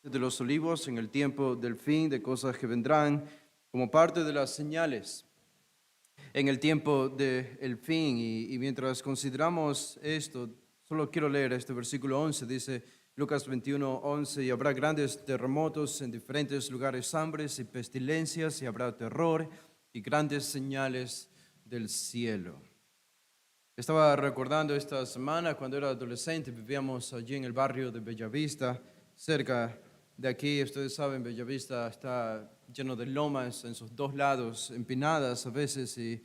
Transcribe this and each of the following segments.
de los Olivos en el tiempo del fin, de cosas que vendrán, como parte de las señales en el tiempo del fin. Y mientras consideramos esto, solo quiero leer este versículo 11, dice Lucas 21:11, y habrá grandes terremotos en diferentes lugares, hambres y pestilencias, y habrá terror y grandes señales del cielo. Estaba recordando esta semana cuando era adolescente, vivíamos allí en el barrio de Bellavista, cerca de aquí. Ustedes saben, Bellavista está lleno de lomas en sus dos lados, empinadas a veces. Y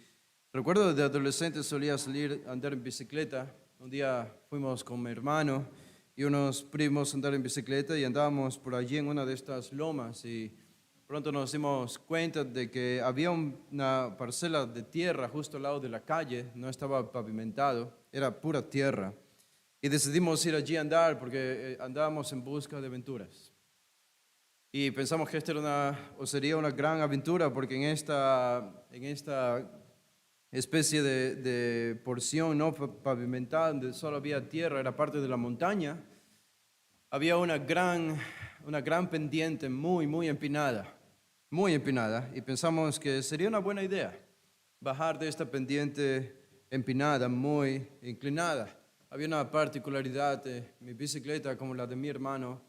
recuerdo de adolescente solía salir a andar en bicicleta. Un día fuimos con mi hermano y unos primos a andar en bicicleta y andábamos por allí en una de estas lomas y pronto nos dimos cuenta de que había una parcela de tierra justo al lado de la calle, no estaba pavimentado, era pura tierra. Y decidimos ir allí a andar porque andábamos en busca de aventuras. Y pensamos que esta era sería una gran aventura porque en esta especie de porción no pavimentada donde solo había tierra, era parte de la montaña, había una gran pendiente muy empinada, y pensamos que sería una buena idea bajar de esta pendiente empinada, muy inclinada. Había una particularidad de mi bicicleta, como la de mi hermano,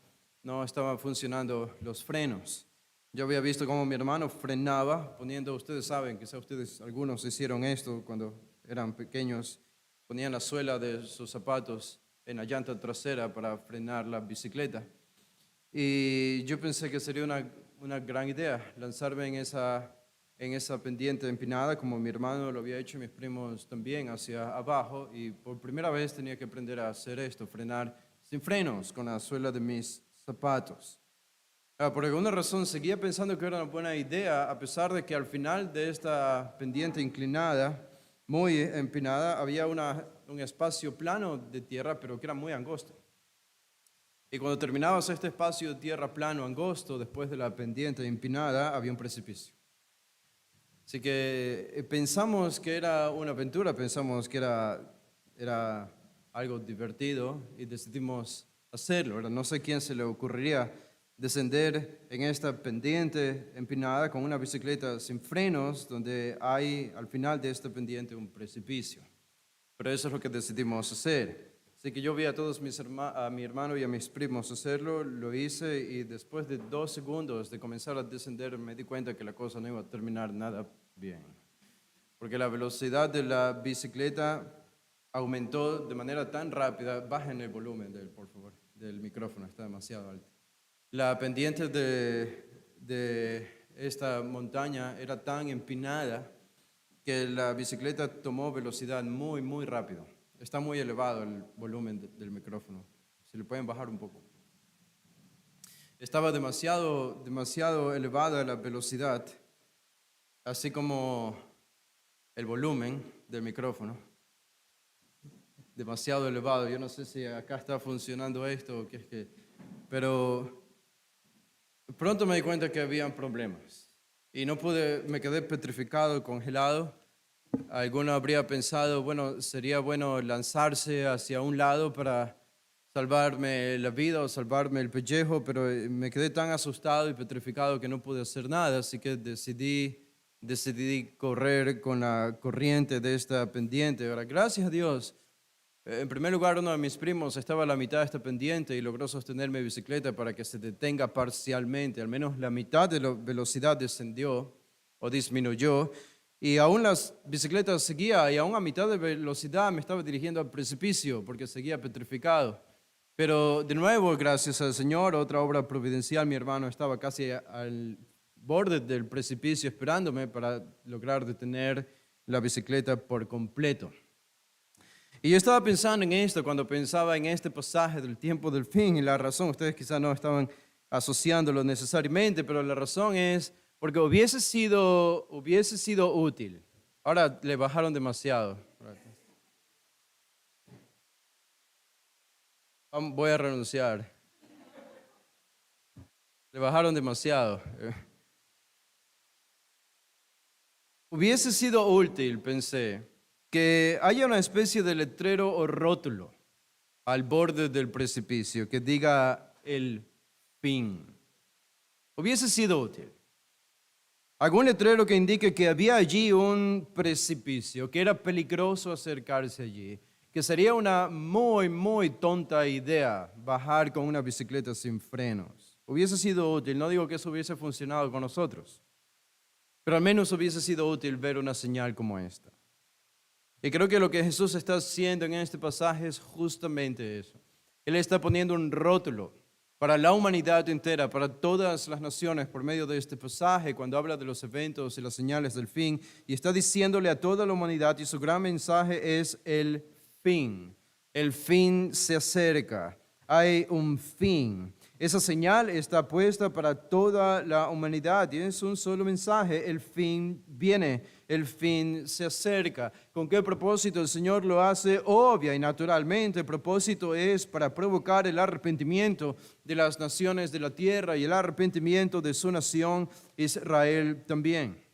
no estaban funcionando los frenos. Yo había visto cómo mi hermano frenaba poniendo, ustedes saben, quizá ustedes, algunos hicieron esto cuando eran pequeños, ponían la suela de sus zapatos en la llanta trasera para frenar la bicicleta. Y yo pensé que sería una gran idea lanzarme en esa pendiente empinada, como mi hermano lo había hecho y mis primos también, hacia abajo. Y por primera vez tenía que aprender a hacer esto, frenar sin frenos, con la suela de mis zapatos. Por alguna razón seguía pensando que era una buena idea, a pesar de que al final de esta pendiente inclinada, muy empinada, había un espacio plano de tierra, pero que era muy angosto. Y cuando terminabas este espacio de tierra plano, angosto, después de la pendiente empinada, había un precipicio. Así que pensamos que era una aventura, pensamos que era algo divertido y decidimos hacerlo, ¿verdad? No sé quién se le ocurriría descender en esta pendiente empinada con una bicicleta sin frenos, donde hay al final de esta pendiente un precipicio. Pero eso es lo que decidimos hacer. Así que yo vi a a mi hermano y a mis primos hacerlo, lo hice y después de 2 segundos de comenzar a descender me di cuenta que la cosa no iba a terminar nada bien. Porque la velocidad de la bicicleta aumentó de manera tan rápida. Bajen el volumen por favor, del micrófono, está demasiado alto. La pendiente de esta montaña era tan empinada que la bicicleta tomó velocidad muy rápido. Está muy elevado el volumen del micrófono. Si le pueden bajar un poco. Estaba demasiado elevada la velocidad, así como el volumen del micrófono. Demasiado elevado. Yo no sé si acá está funcionando esto o qué es que... Pero pronto me di cuenta que habían problemas. Y no pude, me quedé petrificado, congelado. Alguno habría pensado, bueno, sería bueno lanzarse hacia un lado para salvarme la vida o salvarme el pellejo, pero me quedé tan asustado y petrificado que no pude hacer nada, así que decidí correr con la corriente de esta pendiente. Ahora, gracias a Dios, en primer lugar, uno de mis primos estaba a la mitad de esta pendiente y logró sostener mi bicicleta para que se detenga parcialmente, al menos la mitad de la velocidad descendió o disminuyó. Y aún las bicicletas seguía y aún a mitad de velocidad me estaba dirigiendo al precipicio porque seguía petrificado. Pero de nuevo, gracias al Señor, otra obra providencial, mi hermano estaba casi al borde del precipicio esperándome para lograr detener la bicicleta por completo. Y yo estaba pensando en esto cuando pensaba en este pasaje del tiempo del fin y la razón, ustedes quizás no estaban asociándolo necesariamente, pero la razón es porque hubiese sido útil. Ahora le bajaron demasiado. Voy a renunciar. Le bajaron demasiado. Hubiese sido útil, pensé, que haya una especie de letrero o rótulo al borde del precipicio que diga el fin. Hubiese sido útil. Algún letrero que indique que había allí un precipicio, que era peligroso acercarse allí, que sería una muy tonta idea bajar con una bicicleta sin frenos. Hubiese sido útil, no digo que eso hubiese funcionado con nosotros, pero al menos hubiese sido útil ver una señal como esta. Y creo que lo que Jesús está haciendo en este pasaje es justamente eso. Él está poniendo un rótulo para la humanidad entera, para todas las naciones, por medio de este pasaje, cuando habla de los eventos y las señales del fin, y está diciéndole a toda la humanidad, y su gran mensaje es el fin. El fin se acerca. Hay un fin. Esa señal está puesta para toda la humanidad y es un solo mensaje. El fin viene, el fin se acerca. ¿Con qué propósito? El Señor lo hace obvia y naturalmente. El propósito es para provocar el arrepentimiento de las naciones de la tierra y el arrepentimiento de su nación, Israel también.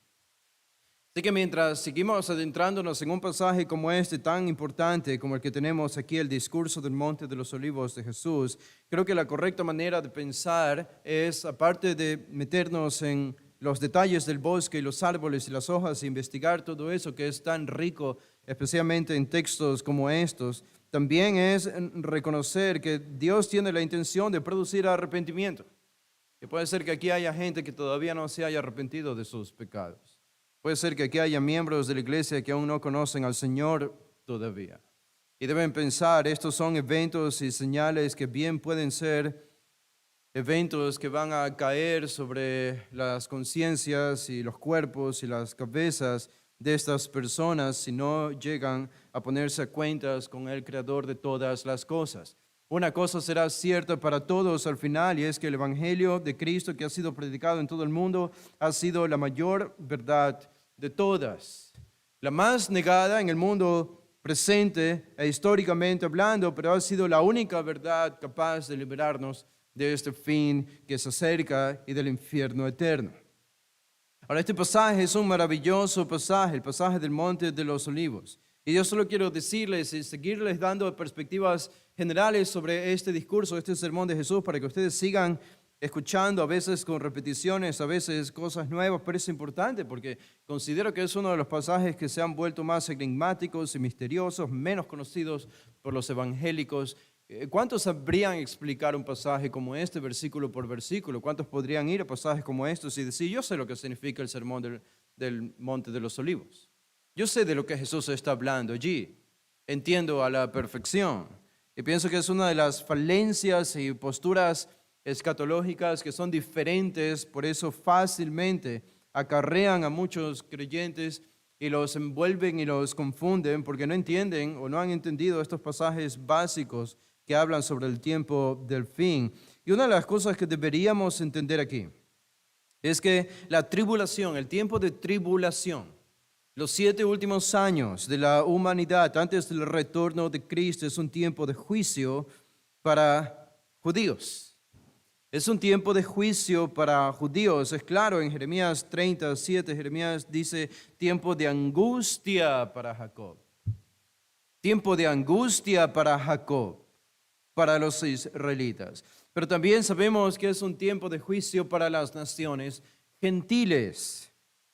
Así que mientras seguimos adentrándonos en un pasaje como este tan importante como el que tenemos aquí, el discurso del Monte de los Olivos de Jesús, creo que la correcta manera de pensar es, aparte de meternos en los detalles del bosque y los árboles y las hojas e investigar todo eso que es tan rico, especialmente en textos como estos, también es reconocer que Dios tiene la intención de producir arrepentimiento. Que puede ser que aquí haya gente que todavía no se haya arrepentido de sus pecados. Puede ser que aquí haya miembros de la iglesia que aún no conocen al Señor todavía. Y deben pensar, estos son eventos y señales que bien pueden ser eventos que van a caer sobre las conciencias y los cuerpos y las cabezas de estas personas si no llegan a ponerse a cuentas con el Creador de todas las cosas. Una cosa será cierta para todos al final, y es que el Evangelio de Cristo que ha sido predicado en todo el mundo ha sido la mayor verdad de todas. La más negada en el mundo presente e históricamente hablando, pero ha sido la única verdad capaz de liberarnos de este fin que se acerca y del infierno eterno. Ahora, este pasaje es un maravilloso pasaje, el pasaje del Monte de los Olivos. Y yo solo quiero decirles y seguirles dando perspectivas generales sobre este discurso, este sermón de Jesús, para que ustedes sigan escuchando, a veces con repeticiones, a veces cosas nuevas, pero es importante porque considero que es uno de los pasajes que se han vuelto más enigmáticos y misteriosos, menos conocidos por los evangélicos. ¿Cuántos sabrían explicar un pasaje como este, versículo por versículo? ¿Cuántos podrían ir a pasajes como estos y decir, yo sé lo que significa el sermón del Monte de los Olivos? Yo sé de lo que Jesús está hablando allí. Entiendo a la perfección. Y pienso que es una de las falencias y posturas escatológicas que son diferentes, por eso fácilmente acarrean a muchos creyentes y los envuelven y los confunden porque no entienden o no han entendido estos pasajes básicos que hablan sobre el tiempo del fin. Y una de las cosas que deberíamos entender aquí es que la tribulación, el tiempo de tribulación, los 7 últimos años de la humanidad antes del retorno de Cristo es un tiempo de juicio para judíos. Es un tiempo de juicio para judíos. Es claro, en Jeremías 37, Jeremías dice tiempo de angustia para Jacob. Tiempo de angustia para Jacob, para los israelitas. Pero también sabemos que es un tiempo de juicio para las naciones gentiles.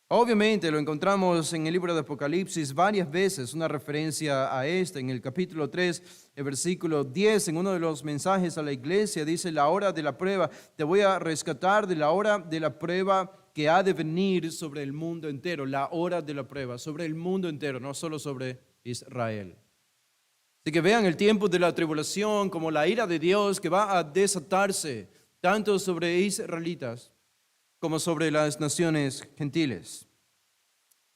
Obviamente lo encontramos en el libro de Apocalipsis varias veces, una referencia a este. En el capítulo 3, el versículo 10, en uno de los mensajes a la iglesia, dice la hora de la prueba. Te voy a rescatar de la hora de la prueba que ha de venir sobre el mundo entero. La hora de la prueba sobre el mundo entero, no solo sobre Israel. Así que vean el tiempo de la tribulación como la ira de Dios que va a desatarse tanto sobre israelitas como sobre las naciones gentiles.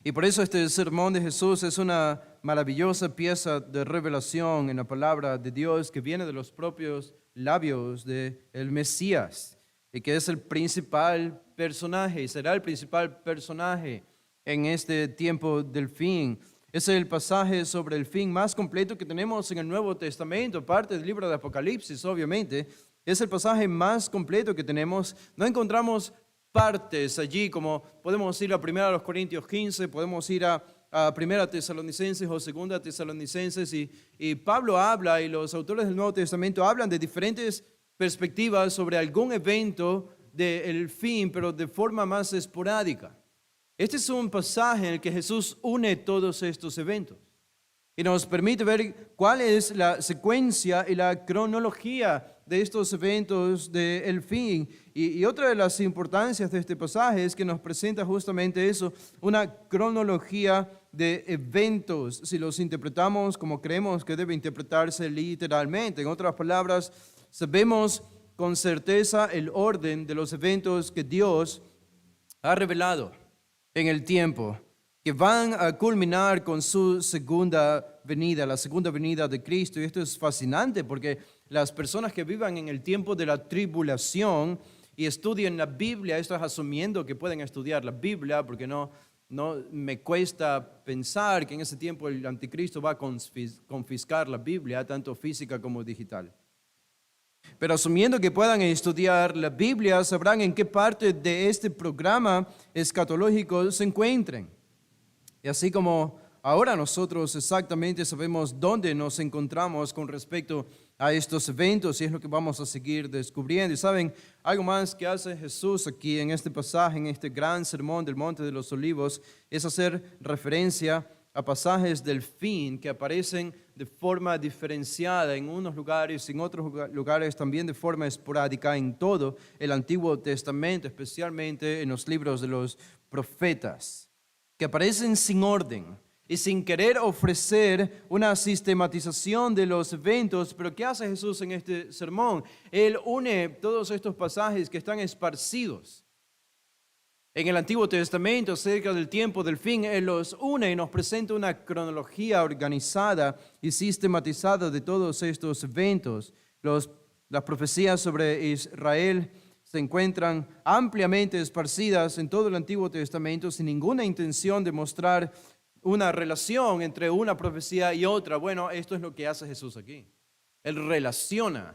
Y por eso este sermón de Jesús es una maravillosa pieza de revelación en la palabra de Dios que viene de los propios labios del Mesías y que es el principal personaje y será el principal personaje en este tiempo del fin. Es el pasaje sobre el fin más completo que tenemos en el Nuevo Testamento, parte del libro de Apocalipsis, obviamente. Es el pasaje más completo que tenemos. No encontramos partes allí, como podemos ir a 1 Corintios 15, podemos ir a 1 Tesalonicenses o 2 Tesalonicenses, y Pablo habla y los autores del Nuevo Testamento hablan de diferentes perspectivas sobre algún evento del fin, pero de forma más esporádica. Este es un pasaje en el que Jesús une todos estos eventos y nos permite ver cuál es la secuencia y la cronología de estos eventos del fin. Y otra de las importancias de este pasaje es que nos presenta justamente eso, una cronología de eventos, si los interpretamos como creemos que debe interpretarse literalmente. En otras palabras, sabemos con certeza el orden de los eventos que Dios ha revelado en el tiempo, que van a culminar con su segunda venida, la segunda venida de Cristo. Y esto es fascinante porque las personas que vivan en el tiempo de la tribulación y estudien la Biblia, esto es asumiendo que pueden estudiar la Biblia, porque no me cuesta pensar que en ese tiempo el anticristo va a confiscar la Biblia, tanto física como digital. Pero asumiendo que puedan estudiar la Biblia, sabrán en qué parte de este programa escatológico se encuentren. Y así como ahora nosotros exactamente sabemos dónde nos encontramos con respecto a estos eventos, y es lo que vamos a seguir descubriendo. Y saben, algo más que hace Jesús aquí en este pasaje, en este gran sermón del Monte de los Olivos, es hacer referencia a pasajes del fin que aparecen de forma diferenciada en unos lugares y en otros lugares también de forma esporádica en todo el Antiguo Testamento, especialmente en los libros de los profetas, que aparecen sin orden y sin querer ofrecer una sistematización de los eventos. Pero ¿qué hace Jesús en este sermón? Él une todos estos pasajes que están esparcidos en el Antiguo Testamento acerca del tiempo del fin. Él los une y nos presenta una cronología organizada y sistematizada de todos estos eventos. Las profecías sobre Israel se encuentran ampliamente esparcidas en todo el Antiguo Testamento sin ninguna intención de mostrar una relación entre una profecía y otra. Bueno, esto es lo que hace Jesús aquí. Él relaciona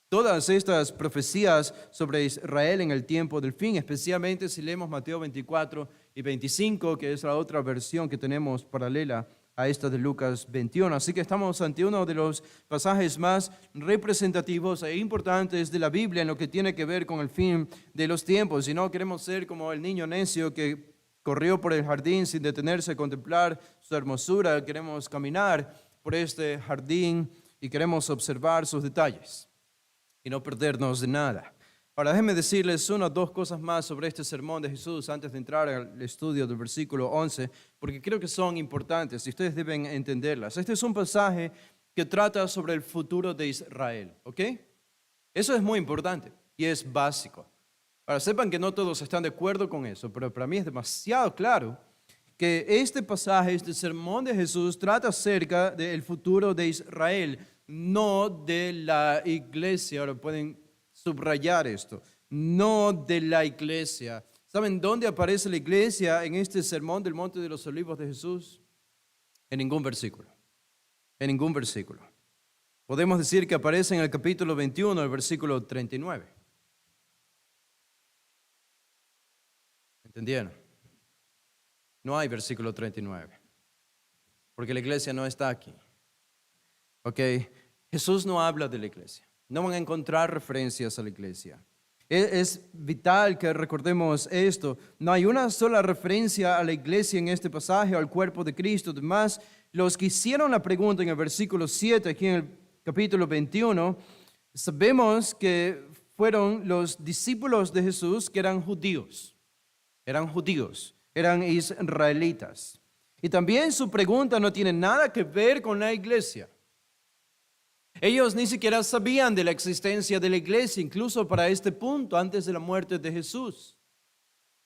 todas estas profecías sobre Israel en el tiempo del fin, especialmente si leemos Mateo 24 y 25, que es la otra versión que tenemos paralela a esta de Lucas 21. Así que estamos ante uno de los pasajes más representativos e importantes de la Biblia en lo que tiene que ver con el fin de los tiempos. Y no queremos ser como el niño necio que corrió por el jardín sin detenerse a contemplar su hermosura. Queremos caminar por este jardín y queremos observar sus detalles y no perdernos de nada. Ahora déjenme decirles una o dos cosas más sobre este sermón de Jesús antes de entrar al estudio del versículo 11, porque creo que son importantes y ustedes deben entenderlas. Este es un pasaje que trata sobre el futuro de Israel, ¿ok? Eso es muy importante y es básico. Ahora sepan que no todos están de acuerdo con eso, pero para mí es demasiado claro que este pasaje, este sermón de Jesús trata acerca del futuro de Israel, no de la iglesia. Ahora pueden subrayar esto, no de la iglesia. ¿Saben dónde aparece la iglesia en este sermón del Monte de los Olivos de Jesús? En ningún versículo. En ningún versículo. Podemos decir que aparece en el capítulo 21, el versículo 39. ¿Entendieron? No hay versículo 39, porque la iglesia no está aquí. Ok, Jesús no habla de la iglesia. No van a encontrar referencias a la iglesia. Es vital que recordemos esto. No hay una sola referencia a la iglesia en este pasaje o al cuerpo de Cristo. Además, los que hicieron la pregunta en el versículo 7, aquí en el capítulo 21, sabemos que fueron los discípulos de Jesús que eran judíos. Eran israelitas. Y también su pregunta no tiene nada que ver con la iglesia. Ellos ni siquiera sabían de la existencia de la iglesia, incluso para este punto, antes de la muerte de Jesús.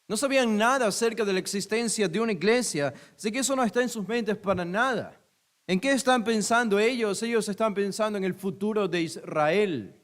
No sabían nada acerca de la existencia de una iglesia, así que eso no está en sus mentes para nada. ¿En qué están pensando ellos? Ellos están pensando en el futuro de Israel.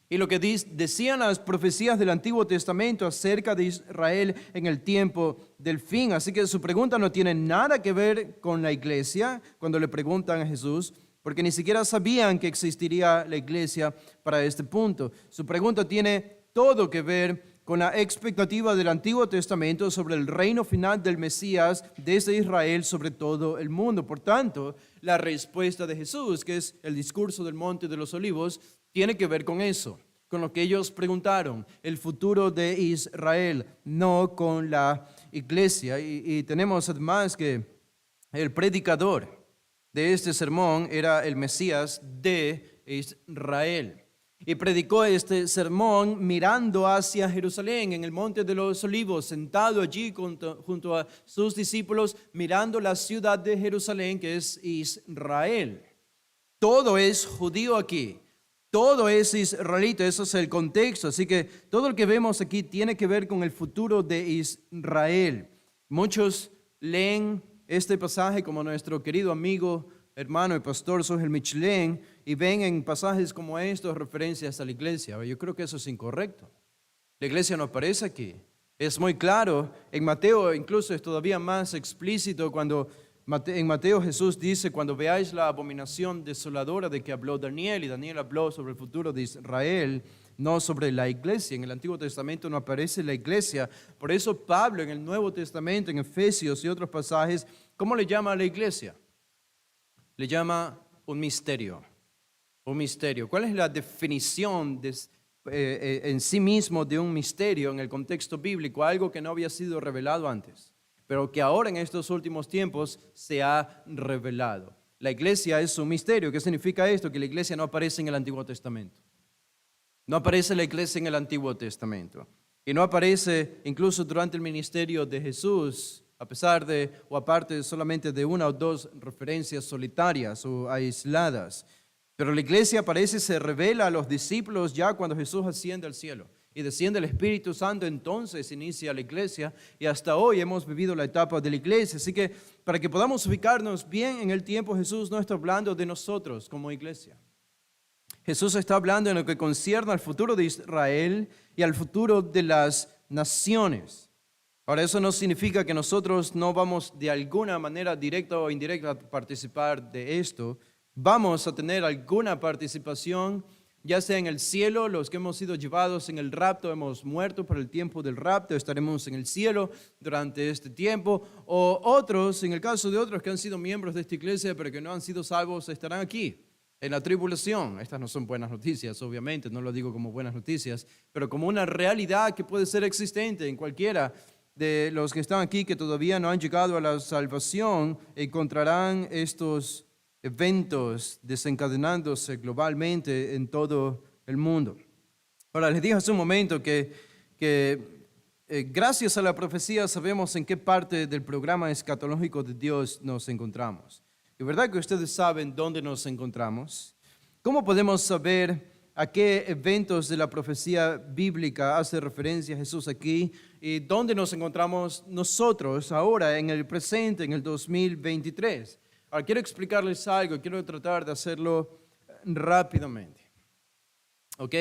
Y lo que decían las profecías del Antiguo Testamento acerca de Israel en el tiempo del fin. Así que su pregunta no tiene nada que ver con la iglesia cuando le preguntan a Jesús, porque ni siquiera sabían que existiría la iglesia para este punto. Su pregunta tiene todo que ver con la expectativa del Antiguo Testamento sobre el reino final del Mesías desde Israel sobre todo el mundo. Por tanto, la respuesta de Jesús, que es el discurso del Monte de los Olivos, tiene que ver con eso, con lo que ellos preguntaron, el futuro de Israel, no con la iglesia. Y tenemos además que el predicador de este sermón era el Mesías de Israel. Y predicó este sermón mirando hacia Jerusalén, en el Monte de los Olivos, sentado allí junto a sus discípulos, mirando la ciudad de Jerusalén, que es Israel. Todo es judío aquí, todo es israelita, eso es el contexto. Así que todo lo que vemos aquí tiene que ver con el futuro de Israel. Muchos leen este pasaje como nuestro querido amigo, hermano y pastor Sóngel Michelén, y ven en pasajes como estos referencias a la iglesia. Yo creo que eso es incorrecto. La iglesia no aparece aquí. Es muy claro. En Mateo incluso es todavía más explícito cuando en Mateo Jesús dice, cuando veáis la abominación desoladora de que habló Daniel, y Daniel habló sobre el futuro de Israel, no sobre la iglesia. En el Antiguo Testamento no aparece la iglesia. Por eso Pablo en el Nuevo Testamento, en Efesios y otros pasajes, ¿cómo le llama a la iglesia? Le llama un misterio. Un misterio. ¿Cuál es la definición en sí mismo de un misterio en el contexto bíblico? Algo que no había sido revelado antes, pero que ahora en estos últimos tiempos se ha revelado. La iglesia es un misterio. ¿Qué significa esto? Que la iglesia no aparece en el Antiguo Testamento. No aparece la iglesia en el Antiguo Testamento. Y no aparece incluso durante el ministerio de Jesús, a pesar de o aparte solamente de una o dos referencias solitarias o aisladas. Pero la iglesia aparece y se revela a los discípulos ya cuando Jesús asciende al cielo y desciende el Espíritu Santo. Entonces inicia la iglesia y hasta hoy hemos vivido la etapa de la iglesia. Así que para que podamos ubicarnos bien en el tiempo, Jesús no está hablando de nosotros como iglesia. Jesús está hablando en lo que concierne al futuro de Israel y al futuro de las naciones. Ahora, eso no significa que nosotros no vamos de alguna manera directa o indirecta a participar de esto. Vamos a tener alguna participación, ya sea en el cielo, los que hemos sido llevados en el rapto, hemos muerto por el tiempo del rapto, estaremos en el cielo durante este tiempo, o otros, en el caso de otros que han sido miembros de esta iglesia pero que no han sido salvos, estarán aquí en la tribulación. Estas no son buenas noticias, obviamente, no lo digo como buenas noticias, pero como una realidad que puede ser existente en cualquiera de los que están aquí que todavía no han llegado a la salvación. Encontrarán estos eventos desencadenándose globalmente en todo el mundo. Ahora, les dije hace un momento que gracias a la profecía sabemos en qué parte del programa escatológico de Dios nos encontramos. ¿Es verdad que ustedes saben dónde nos encontramos? ¿Cómo podemos saber a qué eventos de la profecía bíblica hace referencia Jesús aquí y dónde nos encontramos nosotros ahora en el presente, en el 2023? Ahora, quiero explicarles algo, quiero tratar de hacerlo rápidamente. ¿Ok?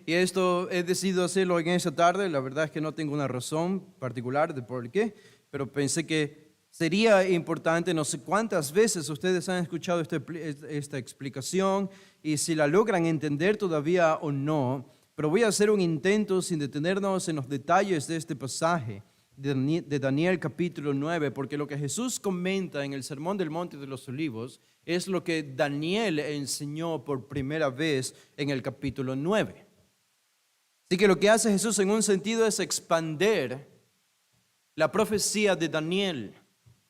Y esto he decidido hacerlo en esta tarde. La verdad es que no tengo una razón particular de por qué, pero pensé que sería importante. No sé cuántas veces ustedes han escuchado esta explicación y si la logran entender todavía o no, pero voy a hacer un intento sin detenernos en los detalles de este pasaje de Daniel capítulo 9, porque lo que Jesús comenta en el Sermón del Monte de los Olivos es lo que Daniel enseñó por primera vez en el capítulo 9. Así que lo que hace Jesús en un sentido es expander la profecía de Daniel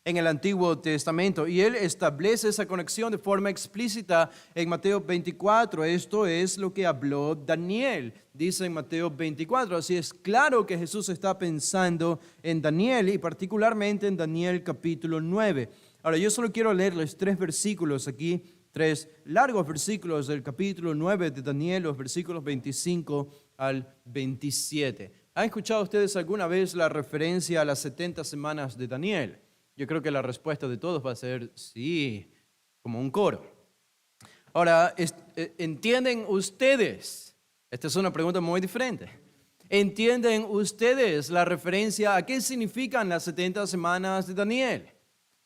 en el Antiguo Testamento, y él establece esa conexión de forma explícita en Mateo 24. Esto es lo que habló Daniel, dice en Mateo 24. Así es claro que Jesús está pensando en Daniel y particularmente en Daniel capítulo 9. Ahora, yo solo quiero leerles 3 versículos aquí, 3 largos versículos del capítulo 9 de Daniel, los versículos 25 al 27. ¿Han escuchado ustedes alguna vez la referencia a las 70 semanas de Daniel? Yo creo que la respuesta de todos va a ser sí, como un coro. Ahora, ¿entienden ustedes? Esta es una pregunta muy diferente. ¿Entienden ustedes la referencia a qué significan las 70 semanas de Daniel?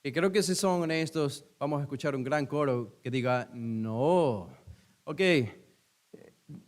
Y creo que si son honestos, vamos a escuchar un gran coro que diga no. Ok,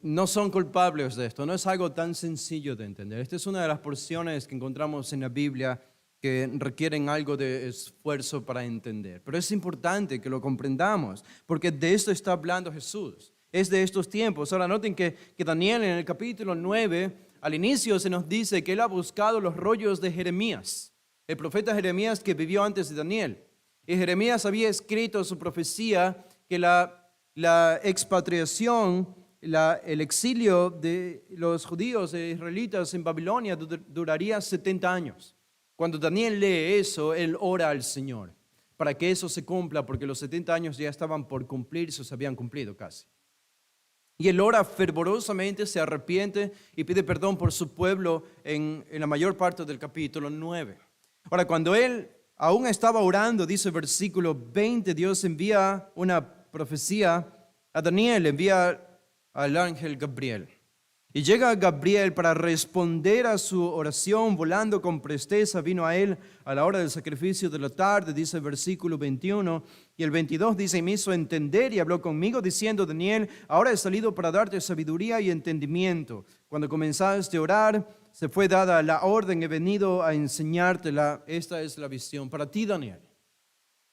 no son culpables de esto, no es algo tan sencillo de entender. Esta es una de las porciones que encontramos en la Biblia que requieren algo de esfuerzo para entender. Pero es importante que lo comprendamos, porque de esto está hablando Jesús. Es de estos tiempos. Ahora noten que Daniel en el capítulo 9, al inicio se nos dice que él ha buscado los rollos de Jeremías, el profeta Jeremías que vivió antes de Daniel. Y Jeremías había escrito su profecía que la expatriación, el exilio de los judíos e israelitas en Babilonia duraría 70 años. Cuando Daniel lee eso, él ora al Señor para que eso se cumpla, porque los 70 años ya estaban por cumplirse, se habían cumplido casi. Y él ora fervorosamente, se arrepiente y pide perdón por su pueblo en la mayor parte del capítulo 9. Ahora, cuando él aún estaba orando, dice el versículo 20, Dios envía una profecía a Daniel, envía al ángel Gabriel. Y llega Gabriel para responder a su oración, volando con presteza, vino a él a la hora del sacrificio de la tarde, dice el versículo 21, y el 22 dice, y me hizo entender y habló conmigo, diciendo, Daniel, ahora he salido para darte sabiduría y entendimiento. Cuando comenzaste a orar, se fue dada la orden, he venido a enseñártela. Esta es la visión para ti, Daniel.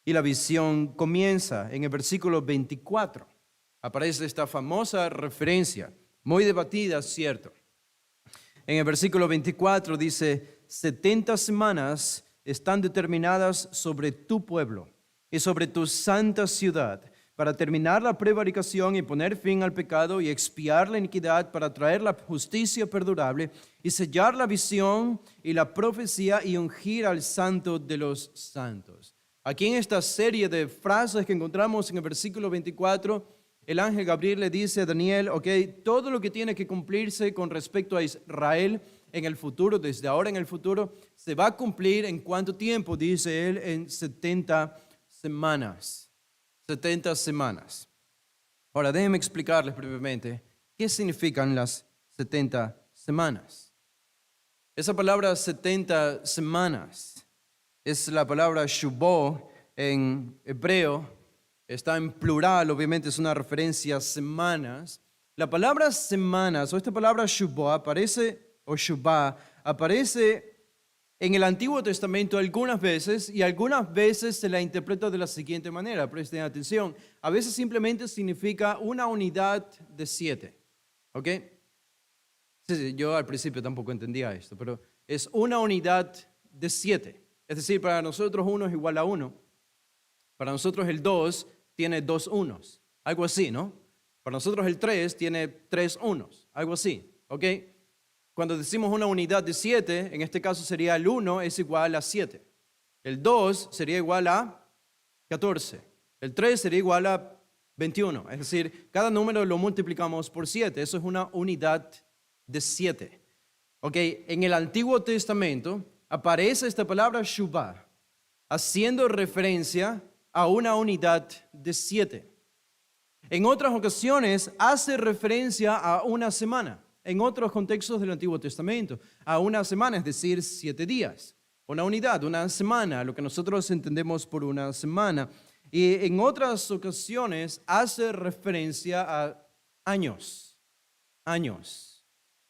Y la visión comienza en el versículo 24. Aparece esta famosa referencia, muy debatida, cierto. En el versículo 24 dice, 70 semanas están determinadas sobre tu pueblo y sobre tu santa ciudad, para terminar la prevaricación y poner fin al pecado y expiar la iniquidad, para traer la justicia perdurable y sellar la visión y la profecía y ungir al santo de los santos. Aquí en esta serie de frases que encontramos en el versículo 24, el ángel Gabriel le dice a Daniel, todo lo que tiene que cumplirse con respecto a Israel en el futuro, desde ahora en el futuro, se va a cumplir en cuánto tiempo, dice él, en 70 semanas. 70 semanas. Ahora, déjenme explicarles brevemente qué significan las 70 semanas. Esa palabra 70 semanas es la palabra shubó en hebreo. Está en plural, obviamente es una referencia a semanas. La palabra semanas o esta palabra shubá aparece en el Antiguo Testamento algunas veces y algunas veces se la interpreta de la siguiente manera. Presten atención. A veces simplemente significa una unidad de 7. ¿Ok? Sí, yo al principio tampoco entendía esto, pero es una unidad de 7. Es decir, para nosotros 1 es igual a 1. Para nosotros el 2 tiene 2 unos, algo así, ¿no? Para nosotros el 3 tiene 3 unos, algo así, ¿ok? Cuando decimos una unidad de 7, en este caso sería el 1 es igual a 7. El 2 sería igual a 14. El 3 sería igual a 21. Es decir, cada número lo multiplicamos por 7. Eso es una unidad de 7. ¿Ok? En el Antiguo Testamento aparece esta palabra shubá, haciendo referencia a una unidad de 7. En otras ocasiones hace referencia a una semana. En otros contextos del Antiguo Testamento, a una semana, es decir, 7 días. Una unidad, una semana, lo que nosotros entendemos por una semana. Y en otras ocasiones hace referencia a años. Años.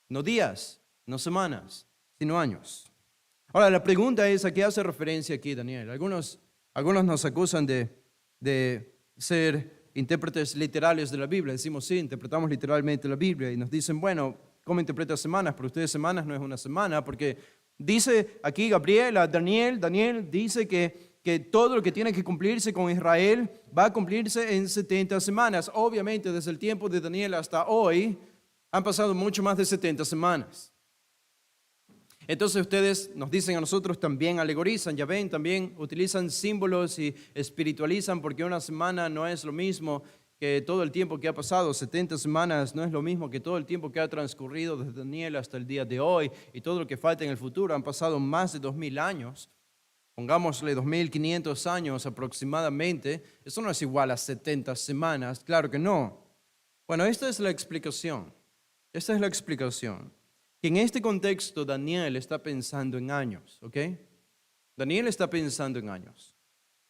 No días, no semanas, sino años. Ahora, la pregunta es, ¿a qué hace referencia aquí, Daniel? Algunos nos acusan de ser intérpretes literales de la Biblia. Decimos, sí, interpretamos literalmente la Biblia. Y nos dicen, bueno, ¿cómo interpretas semanas? Para ustedes semanas no es una semana, porque dice aquí Gabriel a Daniel dice que todo lo que tiene que cumplirse con Israel va a cumplirse en 70 semanas. Obviamente, desde el tiempo de Daniel hasta hoy, han pasado mucho más de 70 semanas. Entonces ustedes nos dicen a nosotros, también alegorizan, ya ven, también utilizan símbolos y espiritualizan, porque una semana no es lo mismo que todo el tiempo que ha pasado. 70 semanas no es lo mismo que todo el tiempo que ha transcurrido desde Daniel hasta el día de hoy, y todo lo que falta en el futuro. Han pasado más de 2000 años, pongámosle 2500 años aproximadamente. Eso no es igual a 70 semanas, claro que no. Bueno, esta es la explicación. Esta es la explicación. Que en este contexto Daniel está pensando en años, ¿ok? Daniel está pensando en años.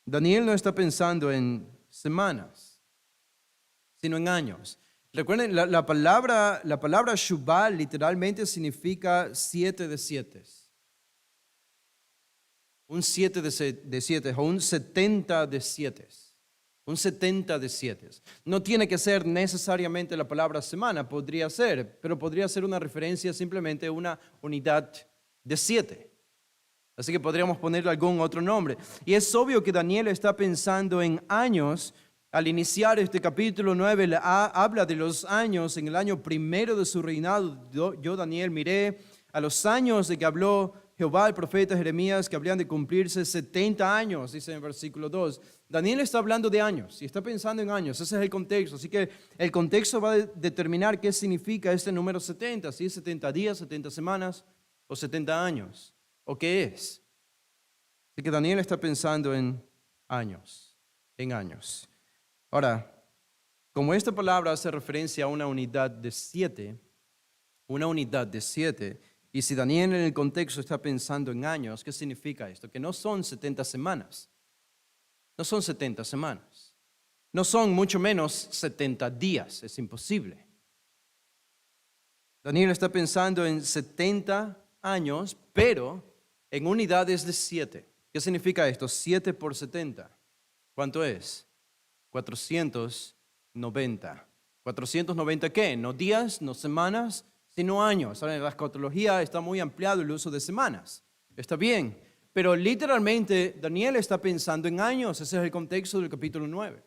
Daniel no está pensando en semanas, sino en años. Recuerden, la palabra Shubal literalmente significa 7 de 7. Un 7 de 7 o un 70 de 7. Un 70 de 7. No tiene que ser necesariamente la palabra semana, podría ser, pero podría ser una referencia simplemente a una unidad de 7. Así que podríamos ponerle algún otro nombre. Y es obvio que Daniel está pensando en años. Al iniciar este capítulo 9, habla de los años en el año primero de su reinado. Yo, Daniel, miré a los años de que habló Jehová, el profeta Jeremías, que habrían de cumplirse 70 años, dice en versículo 2. Daniel está hablando de años y está pensando en años. Ese es el contexto. Así que el contexto va a determinar qué significa este número 70. Si es 70 días, 70 semanas o 70 años. ¿O qué es? Así que Daniel está pensando en años. Ahora, como esta palabra hace referencia a una unidad de 7, y si Daniel en el contexto está pensando en años, ¿qué significa esto? Que no son 70 semanas, no son 70 semanas, no son mucho menos 70 días, es imposible. Daniel está pensando en 70 años, pero en unidades de 7. ¿Qué significa esto? 7 por 70. ¿Cuánto es? 490. ¿490 qué? No días, no semanas, sino años. Ahora, en la escatología está muy ampliado el uso de semanas. Está bien, pero literalmente Daniel está pensando en años. Ese es el contexto del capítulo 9.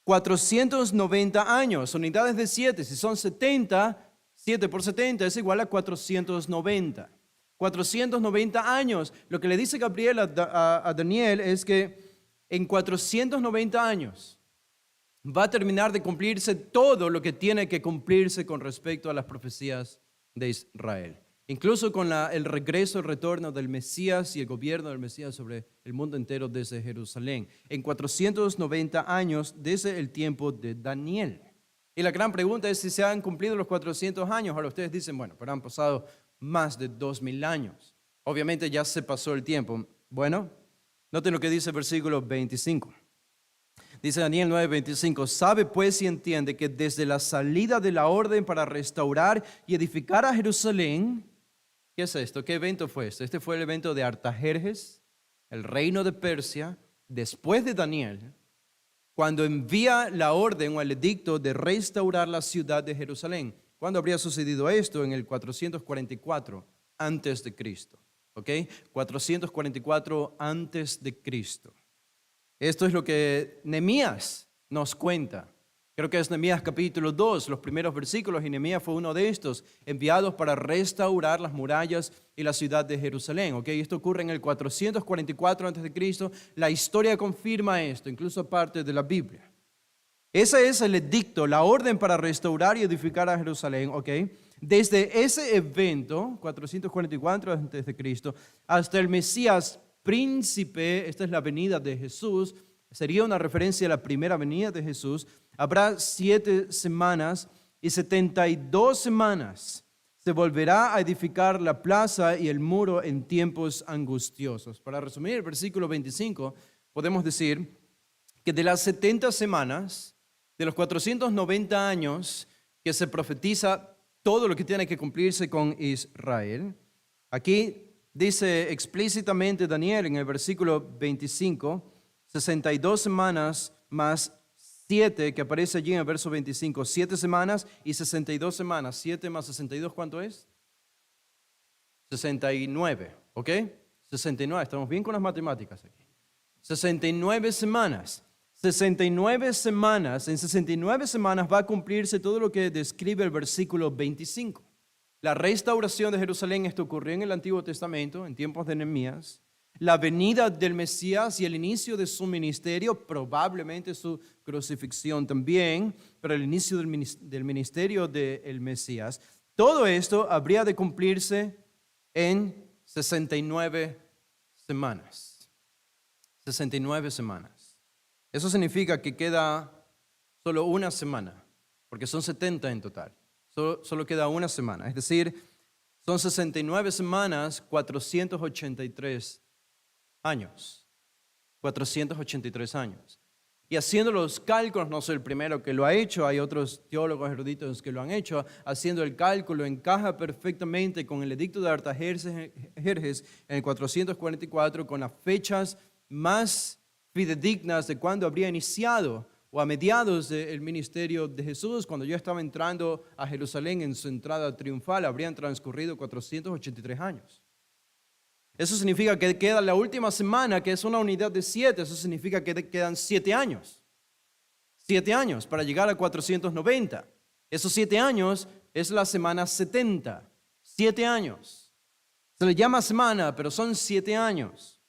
490 años, unidades de 7. Si son 70, 7 por 70 es igual a 490. 490 años. Lo que le dice Gabriel a Daniel es que en 490 años va a terminar de cumplirse todo lo que tiene que cumplirse con respecto a las profecías de Israel. Incluso con el regreso, el retorno del Mesías y el gobierno del Mesías sobre el mundo entero desde Jerusalén. En 490 años desde el tiempo de Daniel. Y la gran pregunta es si se han cumplido los 400 años. Ahora ustedes dicen, bueno, pero han pasado más de 2000 años. Obviamente ya se pasó el tiempo. Bueno, noten lo que dice el versículo 25. Dice Daniel 9:25, sabe pues y entiende que desde la salida de la orden para restaurar y edificar a Jerusalén, ¿qué es esto? ¿Qué evento fue este? Este fue el evento de Artajerjes, el reino de Persia, después de Daniel, cuando envía la orden o el edicto de restaurar la ciudad de Jerusalén. ¿Cuándo habría sucedido esto? En el 444 antes de Cristo. ¿Ok? 444 antes de Cristo. Esto es lo que Nehemías nos cuenta. Creo que es Nehemías capítulo 2, los primeros versículos, y Nehemías fue uno de estos, enviados para restaurar las murallas y la ciudad de Jerusalén. ¿Ok? Esto ocurre en el 444 a.C. La historia confirma esto, incluso parte de la Biblia. Ese es el edicto, la orden para restaurar y edificar a Jerusalén. ¿Ok? Desde ese evento, 444 a.C., hasta el Mesías príncipe, esta es la venida de Jesús, sería una referencia a la primera venida de Jesús, habrá 7 semanas y 72 semanas se volverá a edificar la plaza y el muro en tiempos angustiosos. Para resumir el versículo 25, podemos decir que de las 70 semanas, de los 490 años que se profetiza todo lo que tiene que cumplirse con Israel, aquí dice explícitamente Daniel en el versículo 25, 62 semanas más 7, que aparece allí en el verso 25, 7 semanas y 62 semanas. 7 más 62, ¿cuánto es? 69, ¿ok? 69, estamos bien con las matemáticas aquí. 69 semanas. 69 semanas, en 69 semanas va a cumplirse todo lo que describe el versículo 25. La restauración de Jerusalén, esto ocurrió en el Antiguo Testamento, en tiempos de Nehemías. La venida del Mesías y el inicio de su ministerio, probablemente su crucifixión también, pero el inicio del ministerio del Mesías. Todo esto habría de cumplirse en 69 semanas. 69 semanas. Eso significa que queda solo una semana, porque son 70 en total. Solo queda una semana, es decir, son 69 semanas, 483 años. 483 años. Y haciendo los cálculos, no soy el primero que lo ha hecho, hay otros teólogos eruditos que lo han hecho, haciendo el cálculo encaja perfectamente con el edicto de Artajerjes en el 444, con las fechas más fidedignas de cuando habría iniciado o a mediados del ministerio de Jesús, cuando yo estaba entrando a Jerusalén en su entrada triunfal, habrían transcurrido 483 años. Eso significa que queda la última semana, que es una unidad de 7. Eso significa que quedan 7 años. 7 años para llegar a 490. Esos 7 años es la semana 70. 7 años. Se le llama semana, pero son 7 años.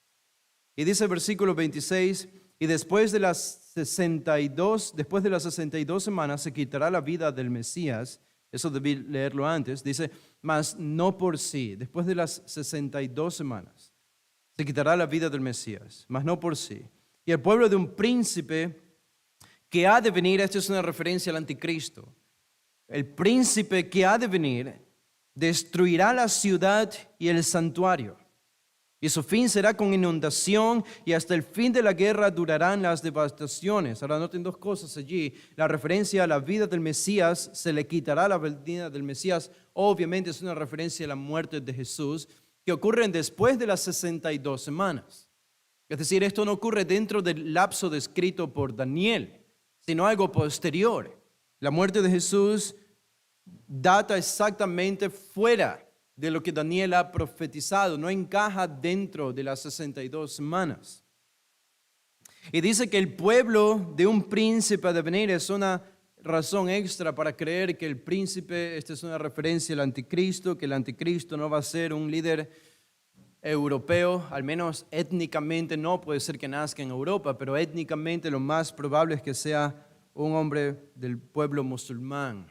Y dice el versículo 26, y después de las 62 semanas se quitará la vida del Mesías. Eso debí leerlo antes. Dice, mas no por sí. Después de las 62 semanas se quitará la vida del Mesías, mas no por sí. Y el pueblo de un príncipe que ha de venir, esto es una referencia al anticristo. El príncipe que ha de venir destruirá la ciudad y el santuario. Y su fin será con inundación, y hasta el fin de la guerra durarán las devastaciones. Ahora noten dos cosas allí. La referencia a la vida del Mesías, se le quitará la vida del Mesías. Obviamente es una referencia a la muerte de Jesús, que ocurre después de las 62 semanas. Es decir, esto no ocurre dentro del lapso descrito por Daniel, sino algo posterior. La muerte de Jesús data exactamente fuera de lo que Daniel ha profetizado, no encaja dentro de las 62 semanas. Y dice que el pueblo de un príncipe ha de venir es una razón extra para creer que el príncipe, esta es una referencia al anticristo, que el anticristo no va a ser un líder europeo, al menos étnicamente no, puede ser que nazca en Europa, pero étnicamente lo más probable es que sea un hombre del pueblo musulmán,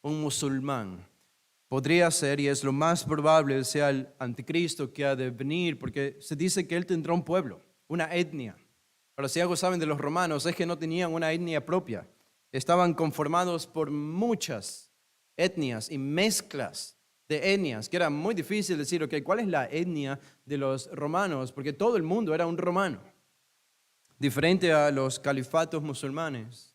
un musulmán. Podría ser, y es lo más probable, sea el anticristo que ha de venir, porque se dice que él tendrá un pueblo, una etnia. Ahora, si algo saben de los romanos, es que no tenían una etnia propia. Estaban conformados por muchas etnias y mezclas de etnias, que era muy difícil decir, ok, ¿cuál es la etnia de los romanos? Porque todo el mundo era un romano. Diferente a los califatos musulmanes,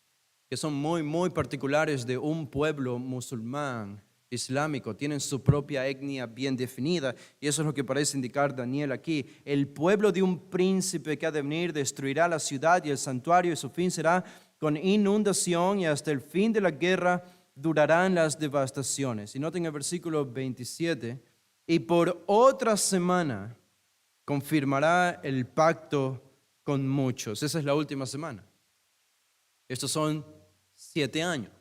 que son muy, muy particulares de un pueblo musulmán islámico, tienen su propia etnia bien definida, y eso es lo que parece indicar Daniel aquí. El pueblo de un príncipe que ha de venir destruirá la ciudad y el santuario, y su fin será con inundación, y hasta el fin de la guerra durarán las devastaciones. Y noten el versículo 27, y por otra semana confirmará el pacto con muchos. Esa es la última semana. Estos son 7 años.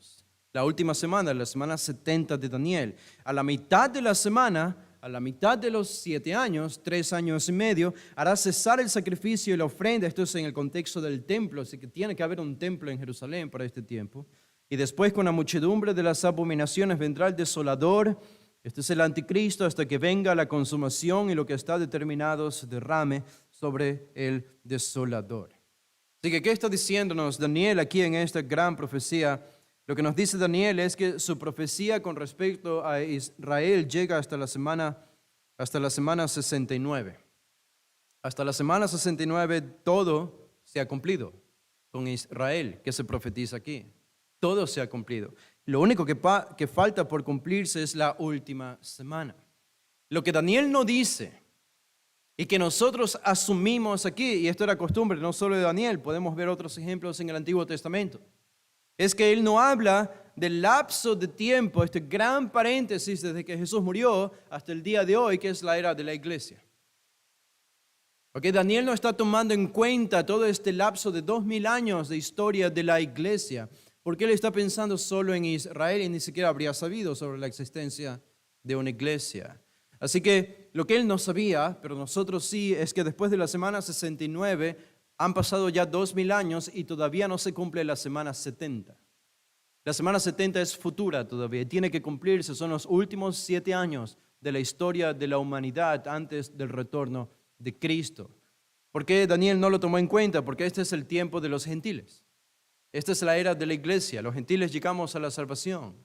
La última semana, la semana 70 de Daniel. A la mitad de la semana, a la mitad de los 7 años, 3 años y medio, hará cesar el sacrificio y la ofrenda. Esto es en el contexto del templo, así que tiene que haber un templo en Jerusalén para este tiempo. Y después, con la muchedumbre de las abominaciones, vendrá el desolador. Este es el anticristo, hasta que venga la consumación y lo que está determinado se derrame sobre el desolador. Así que, ¿qué está diciéndonos Daniel aquí en esta gran profecía? Lo que nos dice Daniel es que su profecía con respecto a Israel llega hasta la semana 69. Hasta la semana 69 todo se ha cumplido con Israel, que se profetiza aquí. Todo se ha cumplido. Lo único que falta por cumplirse es la última semana. Lo que Daniel no dice y que nosotros asumimos aquí, y esto era costumbre no solo de Daniel, podemos ver otros ejemplos en el Antiguo Testamento, es que él no habla del lapso de tiempo, este gran paréntesis desde que Jesús murió hasta el día de hoy, que es la era de la iglesia. Porque Daniel no está tomando en cuenta todo este lapso de 2000 años de historia de la iglesia, porque él está pensando solo en Israel y ni siquiera habría sabido sobre la existencia de una iglesia. Así que lo que él no sabía, pero nosotros sí, es que después de la semana 69, han pasado ya 2000 años y todavía no se cumple la semana 70. La semana 70 es futura todavía, tiene que cumplirse, son los últimos 7 años de la historia de la humanidad antes del retorno de Cristo. ¿Por qué Daniel no lo tomó en cuenta? Porque este es el tiempo de los gentiles. Esta es la era de la iglesia, los gentiles llegamos a la salvación.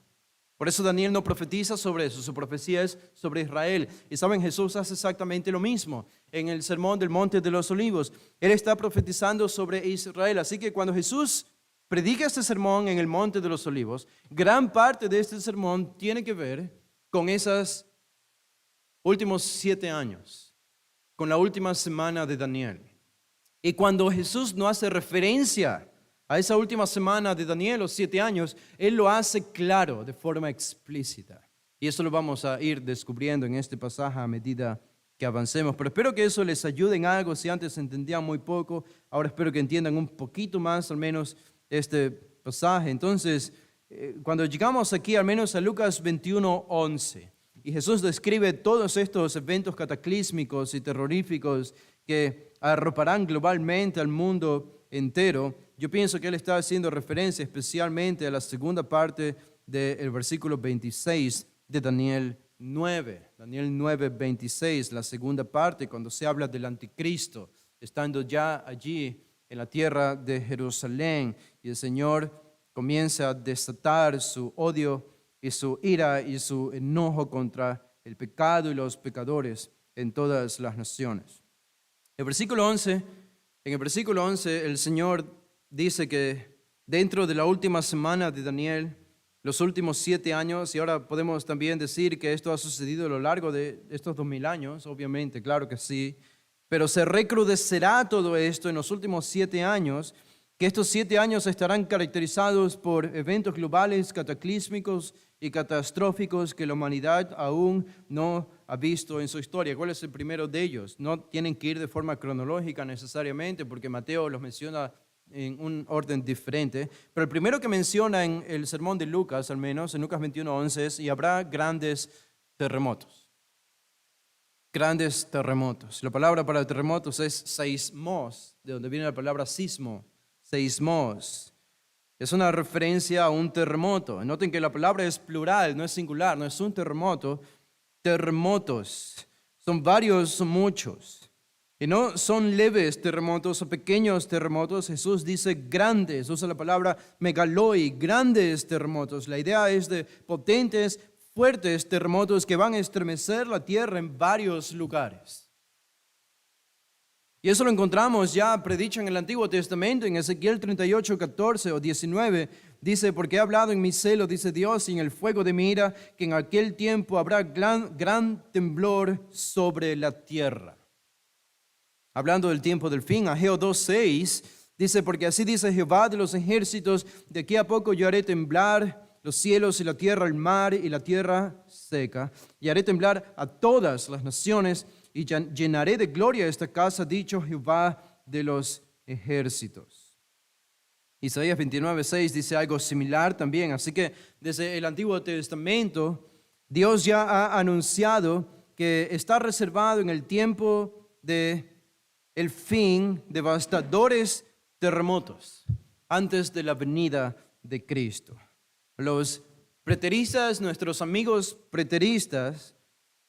Por eso Daniel no profetiza sobre eso, su profecía es sobre Israel. Y saben, Jesús hace exactamente lo mismo. en el sermón del Monte de los Olivos. Él está profetizando sobre Israel. Así que cuando Jesús predica este sermón en el Monte de los Olivos, gran parte de este sermón tiene que ver con esos últimos 7 años, con la última semana de Daniel. Y cuando Jesús no hace referencia a esa última semana de Daniel, los 7 años, Él lo hace claro, de forma explícita. Y eso lo vamos a ir descubriendo en este pasaje a medida que avancemos. Pero espero que eso les ayude en algo. Si antes entendían muy poco, ahora espero que entiendan un poquito más, al menos, este pasaje. Entonces, cuando llegamos aquí, al menos a Lucas 21:11, y Jesús describe todos estos eventos cataclísmicos y terroríficos que arroparán globalmente al mundo entero, yo pienso que Él está haciendo referencia especialmente a la segunda parte del versículo 26 de Daniel 9. Daniel 9:26, la segunda parte, cuando se habla del anticristo, estando ya allí en la tierra de Jerusalén, y el Señor comienza a desatar su odio y su ira y su enojo contra el pecado y los pecadores en todas las naciones. En el versículo 11, el Señor dice que dentro de la última semana de Daniel, los últimos 7 años, y ahora podemos también decir que esto ha sucedido a lo largo de estos 2000 años, obviamente, claro que sí, pero se recrudecerá todo esto en los últimos 7 años, que estos 7 años estarán caracterizados por eventos globales, cataclísmicos y catastróficos que la humanidad aún no ha visto en su historia. ¿Cuál es el primero de ellos? No tienen que ir de forma cronológica necesariamente, porque Mateo los menciona en un orden diferente, pero el primero que menciona en el sermón de Lucas, al menos en Lucas 21:11, es: y habrá grandes terremotos. Grandes terremotos. La palabra para terremotos es seismos, de donde viene la palabra sismo, seismos. Es una referencia a un terremoto. Noten que la palabra es plural, no es singular, no es un terremoto. Terremotos. Son varios, son muchos. Y no son leves terremotos o pequeños terremotos. Jesús dice grandes, usa la palabra megaloi, grandes terremotos. La idea es de potentes, fuertes terremotos que van a estremecer la tierra en varios lugares. Y eso lo encontramos ya predicho en el Antiguo Testamento, en Ezequiel 38:14 o 19. Dice: porque he hablado en mi celo, dice Dios, y en el fuego de mi ira, que en aquel tiempo habrá gran temblor sobre la tierra. Hablando del tiempo del fin, Ageo 2:6 dice: porque así dice Jehová de los ejércitos, de aquí a poco yo haré temblar los cielos y la tierra, el mar y la tierra seca, y haré temblar a todas las naciones, y llenaré de gloria esta casa, dicho Jehová de los ejércitos. Isaías 29:6 dice algo similar también. Así que desde el Antiguo Testamento, Dios ya ha anunciado que está reservado en el tiempo de el fin devastadores terremotos antes de la venida de Cristo. Los preteristas, nuestros amigos preteristas,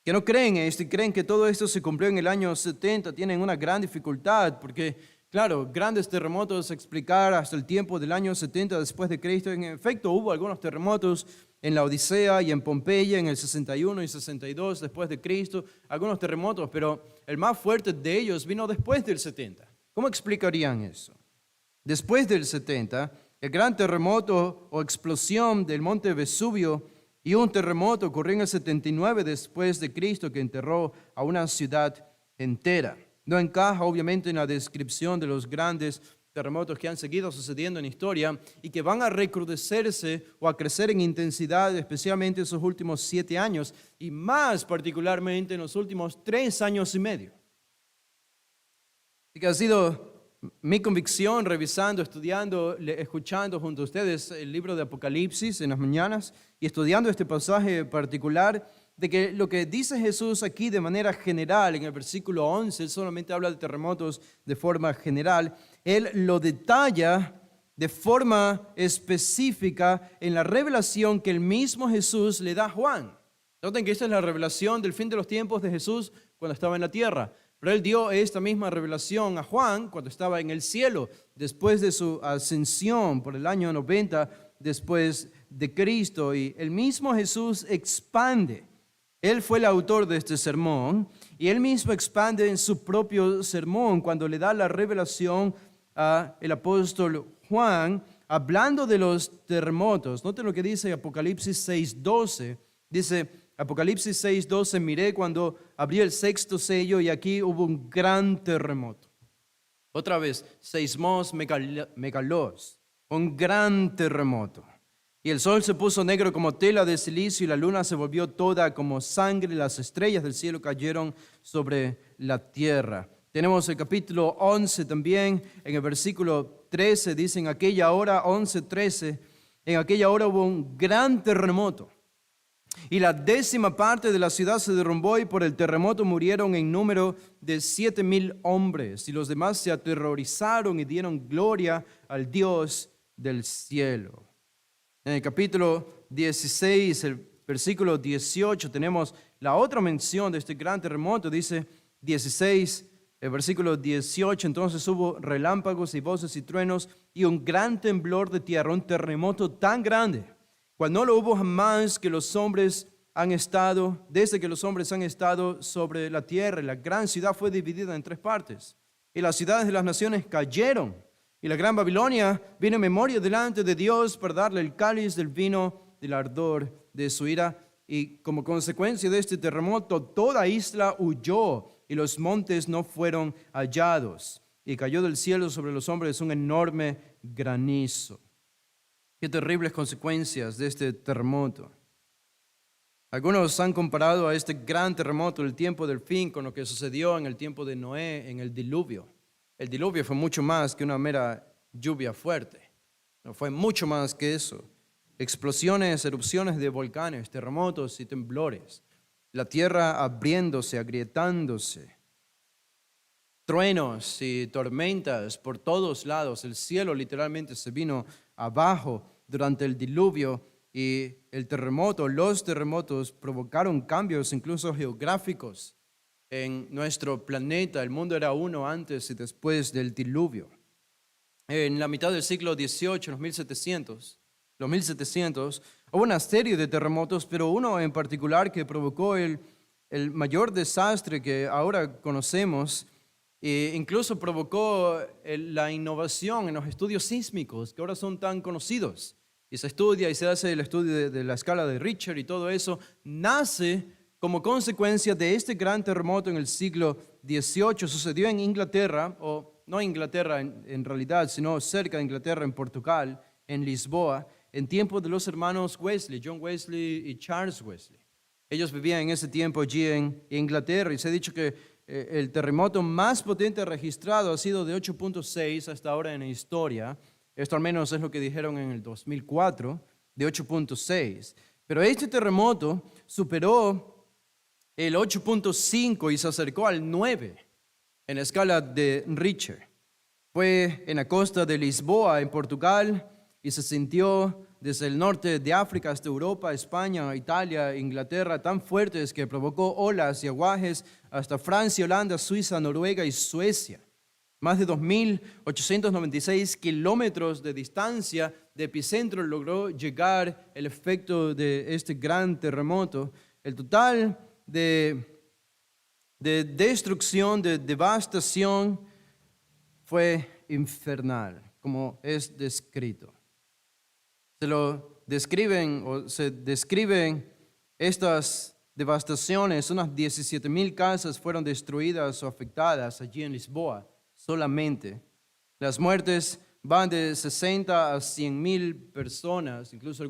que no creen esto y creen que todo esto se cumplió en el año 70, tienen una gran dificultad porque, claro, grandes terremotos explicar hasta el tiempo del año 70 después de Cristo. En efecto, hubo algunos terremotos en la Odisea y en Pompeya en el 61 y 62 después de Cristo, algunos terremotos, pero el más fuerte de ellos vino después del 70. ¿Cómo explicarían eso? Después del 70, el gran terremoto o explosión del monte Vesubio y un terremoto ocurrió en el 79 después de Cristo que enterró a una ciudad entera. No encaja obviamente en la descripción de los grandes terremotos que han seguido sucediendo en historia y que van a recrudecerse o a crecer en intensidad, especialmente en sus últimos 7 años y más particularmente en los últimos 3 años y medio. Y que ha sido mi convicción revisando, estudiando, escuchando junto a ustedes el libro de Apocalipsis en las mañanas y estudiando este pasaje particular, de que lo que dice Jesús aquí de manera general en el versículo 11, él solamente habla de terremotos de forma general, él lo detalla de forma específica en la revelación que el mismo Jesús le da a Juan. Noten que esta es la revelación del fin de los tiempos de Jesús cuando estaba en la tierra. Pero él dio esta misma revelación a Juan cuando estaba en el cielo, después de su ascensión por el año 90 después de Cristo. Y el mismo Jesús expande Él fue el autor de este sermón y él mismo expande en su propio sermón cuando le da la revelación al apóstol Juan, hablando de los terremotos. Noten lo que dice Apocalipsis 6:12. Dice Apocalipsis 6:12, miré cuando abrió el sexto sello y aquí hubo un gran terremoto. Otra vez, seismos megalos, un gran terremoto. Y el sol se puso negro como tela de silicio y la luna se volvió toda como sangre y las estrellas del cielo cayeron sobre la tierra. Tenemos el capítulo 11 también, en el versículo 13, dice en aquella hora, 11:13, en aquella hora hubo un gran terremoto. Y la 10ª parte de la ciudad se derrumbó y por el terremoto murieron en número de 7,000 hombres. Y los demás se aterrorizaron y dieron gloria al Dios del cielo. En el capítulo 16, el versículo 18, tenemos la otra mención de este gran terremoto. Dice 16, el versículo 18, entonces hubo relámpagos y voces y truenos y un gran temblor de tierra, un terremoto tan grande, cual no lo hubo jamás que los hombres han estado, desde que los hombres han estado sobre la tierra. La gran ciudad fue dividida en 3 partes y las ciudades de las naciones cayeron. Y la gran Babilonia vino en memoria delante de Dios para darle el cáliz del vino del ardor de su ira. Y como consecuencia de este terremoto, toda isla huyó y los montes no fueron hallados. Y cayó del cielo sobre los hombres un enorme granizo. Qué terribles consecuencias de este terremoto. Algunos han comparado a este gran terremoto del tiempo del fin con lo que sucedió en el tiempo de Noé en el diluvio. El diluvio fue mucho más que una mera lluvia fuerte. No fue mucho más que eso. Explosiones, erupciones de volcanes, terremotos y temblores. La tierra abriéndose, agrietándose. Truenos y tormentas por todos lados. El cielo literalmente se vino abajo durante el diluvio y el terremoto, los terremotos provocaron cambios incluso geográficos en nuestro planeta. El mundo era uno antes y después del diluvio. En la mitad del siglo XVIII, en los 1700, hubo una serie de terremotos, pero uno en particular que provocó el mayor desastre que ahora conocemos. E incluso provocó la innovación en los estudios sísmicos que ahora son tan conocidos. Y se estudia y se hace el estudio de la escala de Richter y todo eso. Nace como consecuencia de este gran terremoto en el siglo XVIII. Sucedió en Inglaterra, o no Inglaterra en realidad, sino cerca de Inglaterra, en Portugal, en Lisboa, en tiempo de los hermanos Wesley, John Wesley y Charles Wesley. Ellos vivían en ese tiempo allí en Inglaterra y se ha dicho que el terremoto más potente registrado ha sido de 8.6 hasta ahora en la historia. Esto al menos es lo que dijeron en el 2004, de 8.6. Pero este terremoto superó el 8.5 y se acercó al 9 en la escala de Richter. Fue en la costa de Lisboa, en Portugal, y se sintió desde el norte de África hasta Europa, España, Italia, Inglaterra, tan fuertes que provocó olas y aguajes hasta Francia, Holanda, Suiza, Noruega y Suecia. Más de 2.896 kilómetros de distancia de epicentro logró llegar el efecto de este gran terremoto. El total de destrucción, de devastación fue infernal, como es descrito. Se describen estas devastaciones. Unas 17,000 casas fueron destruidas o afectadas allí en Lisboa solamente. Las muertes van de 60 a 100,000 personas, incluso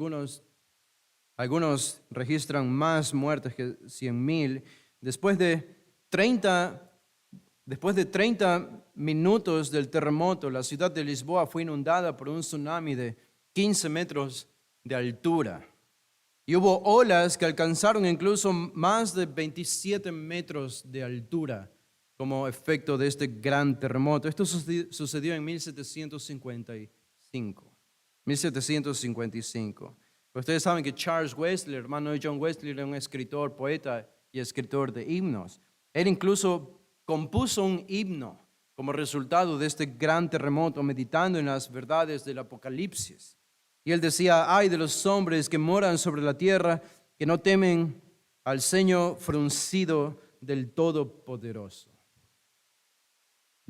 algunos registran más muertes que 100,000. Después de 30 minutos del terremoto, la ciudad de Lisboa fue inundada por un tsunami de 15 metros de altura. Y hubo olas que alcanzaron incluso más de 27 metros de altura como efecto de este gran terremoto. Esto sucedió en 1755. Ustedes saben que Charles Wesley, el hermano de John Wesley, era un escritor, poeta y escritor de himnos. Él incluso compuso un himno como resultado de este gran terremoto, meditando en las verdades del Apocalipsis. Y él decía: ay de los hombres que moran sobre la tierra, que no temen al ceño fruncido del Todopoderoso.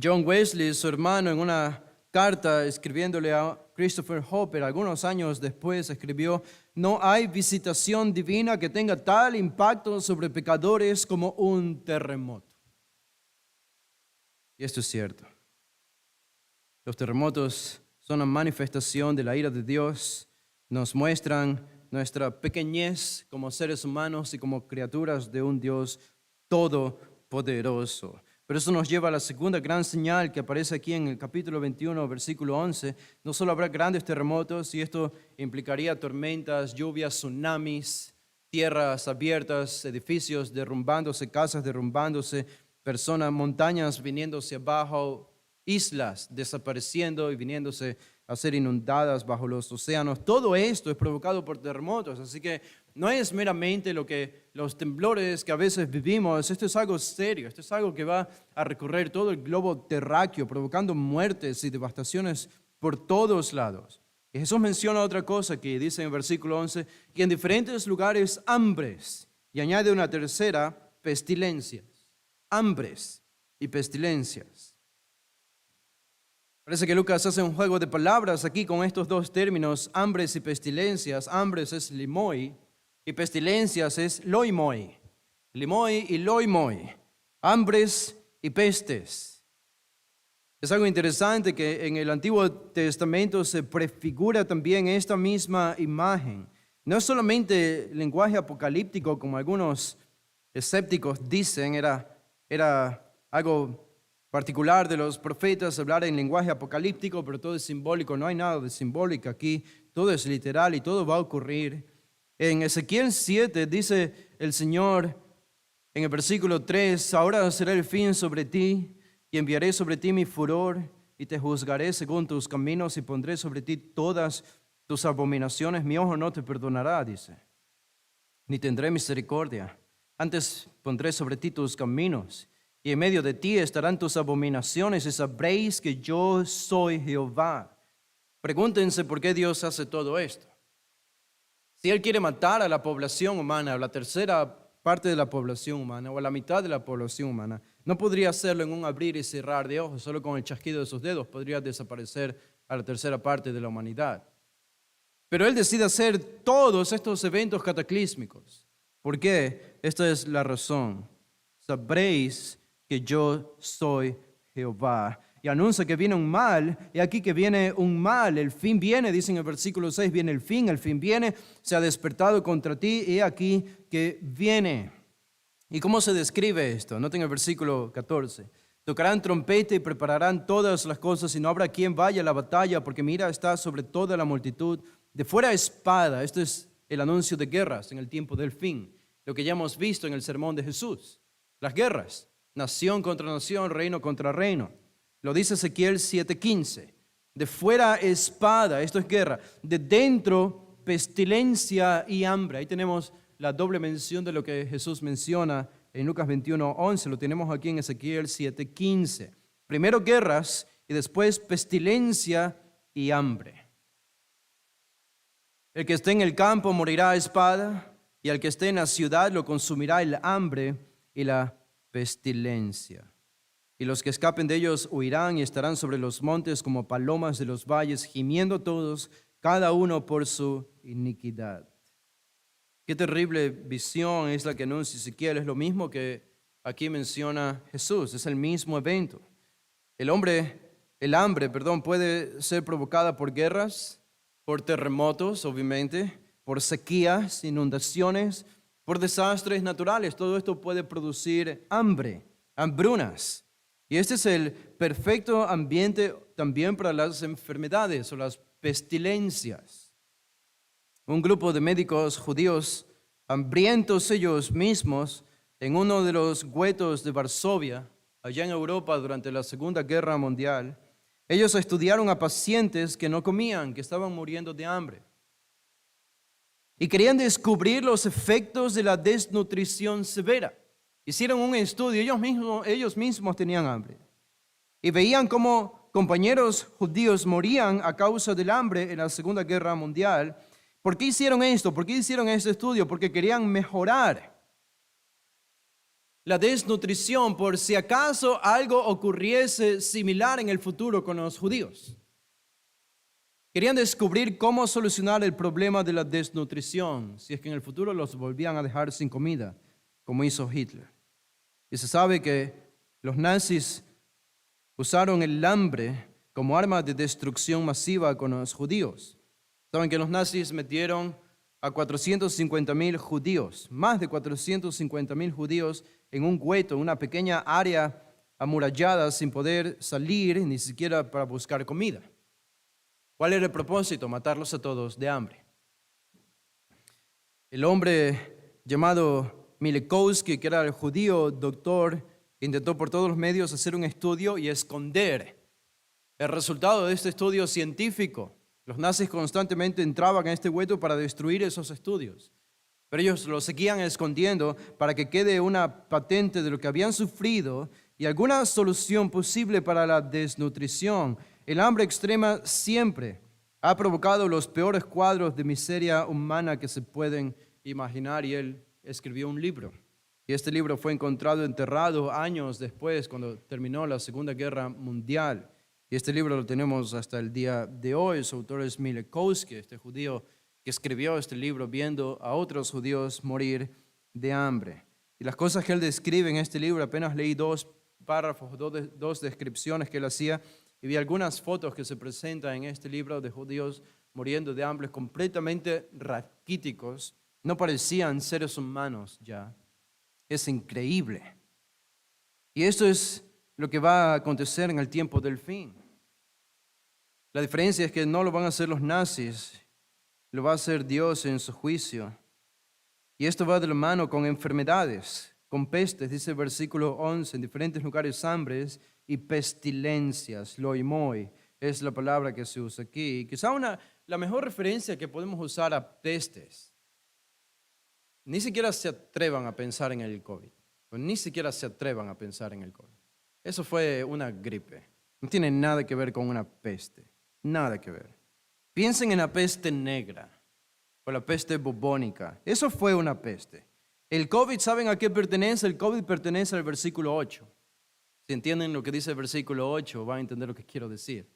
John Wesley, su hermano, en una carta escribiéndole a Christopher Hopper, algunos años después, escribió: no hay visitación divina que tenga tal impacto sobre pecadores como un terremoto. Y esto es cierto. Los terremotos son una manifestación de la ira de Dios, nos muestran nuestra pequeñez como seres humanos y como criaturas de un Dios todopoderoso. Pero eso nos lleva a la segunda gran señal que aparece aquí en el capítulo 21, versículo 11. No solo habrá grandes terremotos, y esto implicaría tormentas, lluvias, tsunamis, tierras abiertas, edificios derrumbándose, casas derrumbándose, personas, montañas viniéndose abajo, islas desapareciendo y viniéndose a ser inundadas bajo los océanos. Todo esto es provocado por terremotos, así que no es meramente lo que los temblores que a veces vivimos. Esto es algo serio, esto es algo que va a recorrer todo el globo terráqueo, provocando muertes y devastaciones por todos lados. Y Jesús menciona otra cosa que dice en el versículo 11, que en diferentes lugares hambres, y añade una tercera, pestilencias. Hambres y pestilencias. Parece que Lucas hace un juego de palabras aquí con estos dos términos, hambres y pestilencias. Hambres es limoi y pestilencias es loimoi. Limoi y loimoi. Hambres y pestes. Es algo interesante que en el Antiguo Testamento se prefigura también esta misma imagen. No es solamente lenguaje apocalíptico como algunos escépticos dicen, era algo particular de los profetas hablar en lenguaje apocalíptico, pero todo es simbólico, no hay nada de simbólico aquí, todo es literal y todo va a ocurrir. En Ezequiel 7 dice el Señor en el versículo 3, ahora será el fin sobre ti y enviaré sobre ti mi furor y te juzgaré según tus caminos y pondré sobre ti todas tus abominaciones, mi ojo no te perdonará, dice, ni tendré misericordia, antes pondré sobre ti tus caminos. Y en medio de ti estarán tus abominaciones y sabréis que yo soy Jehová. Pregúntense por qué Dios hace todo esto. Si Él quiere matar a la población humana, a la tercera parte de la población humana, o a la mitad de la población humana, no podría hacerlo en un abrir y cerrar de ojos, solo con el chasquido de sus dedos podría desaparecer a la tercera parte de la humanidad. Pero Él decide hacer todos estos eventos cataclísmicos. ¿Por qué? Esta es la razón. Sabréis que yo soy Jehová. Y anuncia que viene un mal, y aquí que viene un mal, el fin viene, dice en el versículo 6, viene el fin viene, se ha despertado contra ti, y aquí que viene. ¿Y cómo se describe esto? Noten el versículo 14. Tocarán trompeta y prepararán todas las cosas, y no habrá quien vaya a la batalla, porque mira, está sobre toda la multitud. De fuera espada, esto es el anuncio de guerras en el tiempo del fin, lo que ya hemos visto en el sermón de Jesús, las guerras. Nación contra nación, reino contra reino. Lo dice Ezequiel 7:15. De fuera espada, esto es guerra. De dentro pestilencia y hambre. Ahí tenemos la doble mención de lo que Jesús menciona en Lucas 21:11. Lo tenemos aquí en Ezequiel 7:15. Primero guerras y después pestilencia y hambre. El que esté en el campo morirá a espada, y al que esté en la ciudad lo consumirá el hambre y la pestilencia. Y los que escapen de ellos huirán y estarán sobre los montes como palomas de los valles, gimiendo todos, cada uno por su iniquidad. Qué terrible visión es la que anuncia Ezequiel. Es lo mismo que aquí menciona Jesús. Es el mismo evento. El hambre, puede ser provocada por guerras, por terremotos, obviamente, por sequías, inundaciones, por desastres naturales. Todo esto puede producir hambre, hambrunas. Y este es el perfecto ambiente también para las enfermedades o las pestilencias. Un grupo de médicos judíos, hambrientos ellos mismos, en uno de los guetos de Varsovia, allá en Europa durante la Segunda Guerra Mundial, ellos estudiaron a pacientes que no comían, que estaban muriendo de hambre. Y querían descubrir los efectos de la desnutrición severa. Hicieron un estudio, ellos mismos tenían hambre. Y veían cómo compañeros judíos morían a causa del hambre en la Segunda Guerra Mundial. ¿Por qué hicieron esto? ¿Por qué hicieron este estudio? Porque querían mejorar la desnutrición por si acaso algo ocurriese similar en el futuro con los judíos. Querían descubrir cómo solucionar el problema de la desnutrición, si es que en el futuro los volvían a dejar sin comida, como hizo Hitler. Y se sabe que los nazis usaron el hambre como arma de destrucción masiva con los judíos. Saben que los nazis metieron a 450,000 judíos, más de 450,000 judíos en un gueto, una pequeña área amurallada sin poder salir ni siquiera para buscar comida. ¿Cuál era el propósito? Matarlos a todos de hambre. El hombre llamado Mileikowski, que era el judío doctor, intentó por todos los medios hacer un estudio y esconder el resultado de este estudio científico. Los nazis constantemente entraban a este hueco para destruir esos estudios, pero ellos lo seguían escondiendo para que quede una patente de lo que habían sufrido y alguna solución posible para la desnutrición. El hambre extrema siempre ha provocado los peores cuadros de miseria humana que se pueden imaginar, y él escribió un libro. Y este libro fue encontrado enterrado años después, cuando terminó la Segunda Guerra Mundial. Y este libro lo tenemos hasta el día de hoy. Su autor es Mileikowski, este judío que escribió este libro viendo a otros judíos morir de hambre. Y las cosas que él describe en este libro, apenas leí 2 párrafos, dos descripciones que él hacía, y vi algunas fotos que se presentan en este libro de judíos muriendo de hambre, completamente raquíticos. No parecían seres humanos ya. Es increíble. Y esto es lo que va a acontecer en el tiempo del fin. La diferencia es que no lo van a hacer los nazis, lo va a hacer Dios en su juicio. Y esto va de la mano con enfermedades, con pestes, dice el versículo 11, en diferentes lugares hambres y pestilencias. Loimoi es la palabra que se usa aquí. Quizá la mejor referencia que podemos usar a pestes. Ni siquiera se atrevan a pensar en el COVID. Ni siquiera se atrevan a pensar en el COVID. Eso fue una gripe. No tiene nada que ver con una peste. Nada que ver. Piensen en la peste negra o la peste bubónica. Eso fue una peste. El COVID, ¿saben a qué pertenece? El COVID pertenece al versículo 8. Si entienden lo que dice el versículo 8, van a entender lo que quiero decir.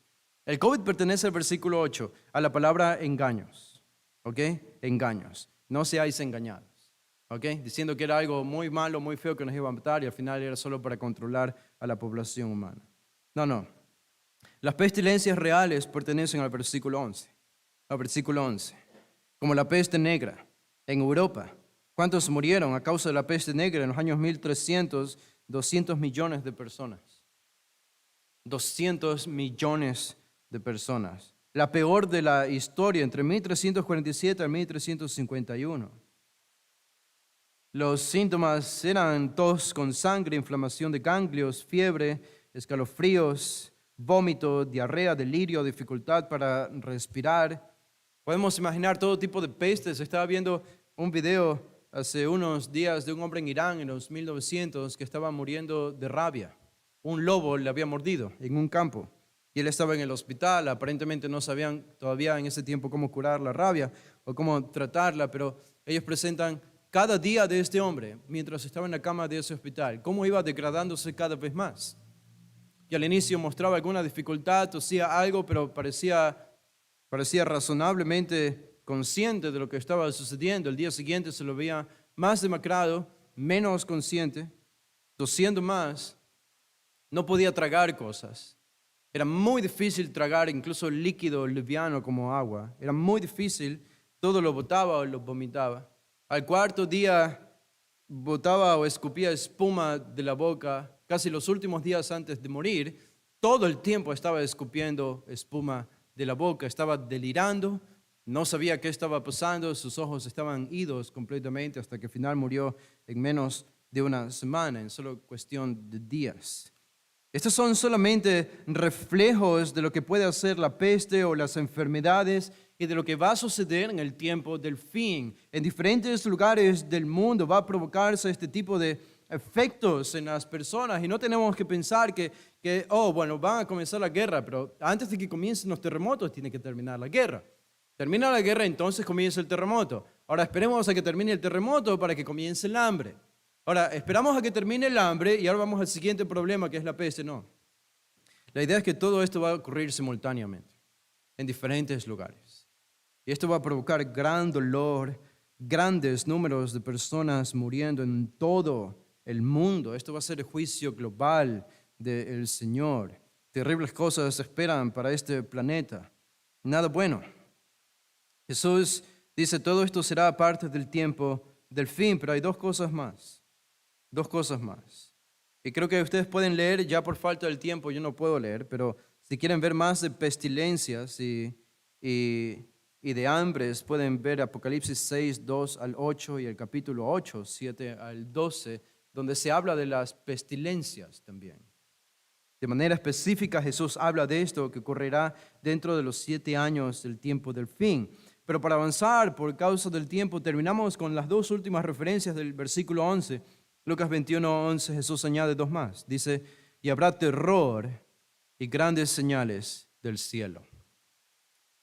El COVID pertenece al versículo 8, a la palabra engaños. ¿Ok? Engaños. No seáis engañados. ¿Okay? Diciendo que era algo muy malo, muy feo que nos iba a matar, y al final era solo para controlar a la población humana. No. Las pestilencias reales pertenecen al versículo 11. Al versículo 11. Como la peste negra en Europa. ¿Cuántos murieron a causa de la peste negra en los años 1300? 200 millones de personas. 200 millones de personas. La peor de la historia entre 1347 y 1351. Los síntomas eran tos con sangre, inflamación de ganglios, fiebre, escalofríos, vómito, diarrea, delirio, dificultad para respirar. Podemos imaginar todo tipo de pestes. Estaba viendo un video hace unos días de un hombre en Irán en los 1900 que estaba muriendo de rabia. Un lobo le había mordido en un campo y él estaba en el hospital. Aparentemente no sabían todavía en ese tiempo cómo curar la rabia o cómo tratarla, pero ellos presentan cada día de este hombre, mientras estaba en la cama de ese hospital, cómo iba degradándose cada vez más. Y al inicio mostraba alguna dificultad, tosía algo, pero parecía razonablemente consciente de lo que estaba sucediendo. El día siguiente se lo veía más demacrado, menos consciente, tosiendo más. No podía tragar cosas. Era muy difícil tragar incluso líquido liviano como agua. Era muy difícil, todo lo botaba o lo vomitaba. Al 4º día botaba o escupía espuma de la boca. Casi los últimos días antes de morir, todo el tiempo estaba escupiendo espuma de la boca. Estaba delirando, no sabía qué estaba pasando, sus ojos estaban idos completamente hasta que al final murió en menos de una semana, en solo cuestión de días. Estos son solamente reflejos de lo que puede hacer la peste o las enfermedades y de lo que va a suceder en el tiempo del fin. En diferentes lugares del mundo va a provocarse este tipo de efectos en las personas y no tenemos que pensar que van a comenzar la guerra, pero antes de que comiencen los terremotos tiene que terminar la guerra. Termina la guerra, entonces comienza el terremoto. Ahora esperemos a que termine el terremoto para que comience el hambre. Ahora, esperamos a que termine el hambre y ahora vamos al siguiente problema, que es la peste. No. La idea es que todo esto va a ocurrir simultáneamente, en diferentes lugares. Y esto va a provocar gran dolor, grandes números de personas muriendo en todo el mundo. Esto va a ser el juicio global del Señor. Terribles cosas esperan para este planeta. Nada bueno. Jesús dice, todo esto será parte del tiempo del fin, pero hay dos cosas más. Dos cosas más. Y creo que ustedes pueden leer, ya por falta del tiempo yo no puedo leer, pero si quieren ver más de pestilencias y de hambres, pueden ver Apocalipsis 6, 2 al 8 y el capítulo 8, 7 al 12, donde se habla de las pestilencias también. De manera específica Jesús habla de esto que ocurrirá dentro de los 7 años del tiempo del fin. Pero para avanzar por causa del tiempo, terminamos con las dos últimas referencias del versículo 11. Lucas 21, 11, Jesús añade dos más. Dice, y habrá terror y grandes señales del cielo.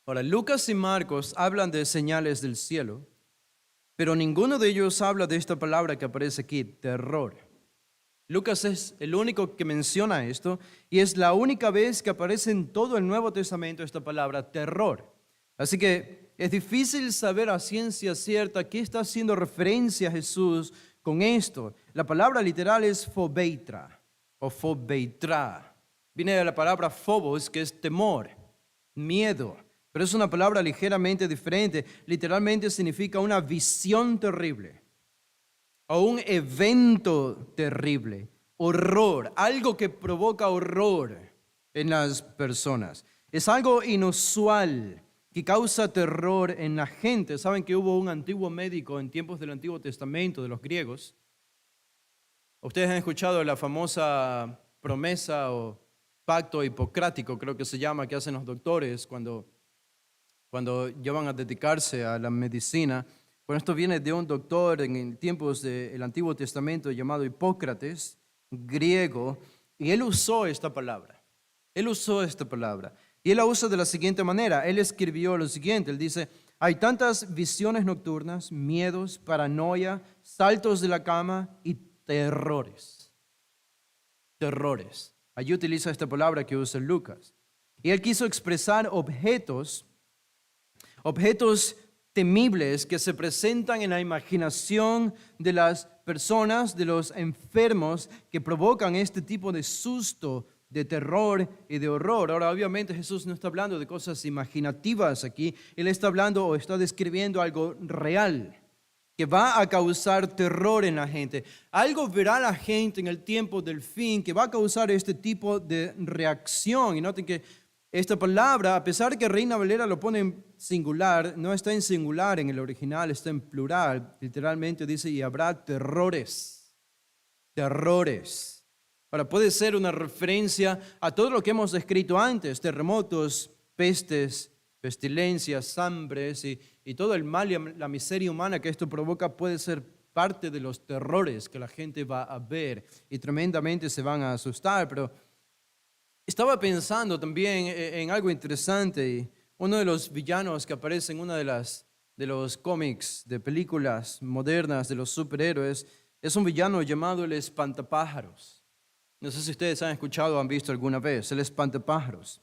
Ahora, Lucas y Marcos hablan de señales del cielo, pero ninguno de ellos habla de esta palabra que aparece aquí, terror. Lucas es el único que menciona esto y es la única vez que aparece en todo el Nuevo Testamento esta palabra, terror. Así que es difícil saber a ciencia cierta a qué está haciendo referencia Jesús con esto. La palabra literal es fobeitra o fobeitra. Viene de la palabra phobos, que es temor, miedo. Pero es una palabra ligeramente diferente. Literalmente significa una visión terrible o un evento terrible, horror, algo que provoca horror en las personas. Es algo inusual que causa terror en la gente. Saben que hubo un antiguo médico en tiempos del Antiguo Testamento de los griegos. Ustedes han escuchado la famosa promesa o pacto hipocrático, creo que se llama, que hacen los doctores cuando ya van a dedicarse a la medicina. Bueno, esto viene de un doctor en tiempos del Antiguo Testamento llamado Hipócrates, griego, y él usó esta palabra. Y él la usa de la siguiente manera. Él escribió lo siguiente. Él dice, hay tantas visiones nocturnas, miedos, paranoia, saltos de la cama y terrores. Terrores. Allí utiliza esta palabra que usa Lucas. Y él quiso expresar objetos temibles que se presentan en la imaginación de las personas, de los enfermos, que provocan este tipo de susto, de terror y de horror. Ahora, obviamente Jesús no está hablando de cosas imaginativas aquí. Él está hablando o está describiendo algo real que va a causar terror en la gente. Algo verá la gente en el tiempo del fin que va a causar este tipo de reacción. Y noten que esta palabra, a pesar de que Reina Valera lo pone en singular, no está en singular en el original, está en plural. Literalmente dice, y habrá terrores. Terrores. Ahora, puede ser una referencia a todo lo que hemos descrito antes, terremotos, pestes, pestilencias, hambres y todo el mal y la miseria humana que esto provoca puede ser parte de los terrores que la gente va a ver y tremendamente se van a asustar. Pero estaba pensando también en algo interesante y uno de los villanos que aparece en una de los cómics, de películas modernas de los superhéroes, es un villano llamado el Espantapájaros. No sé si ustedes han escuchado o han visto alguna vez, el Espantapájaros.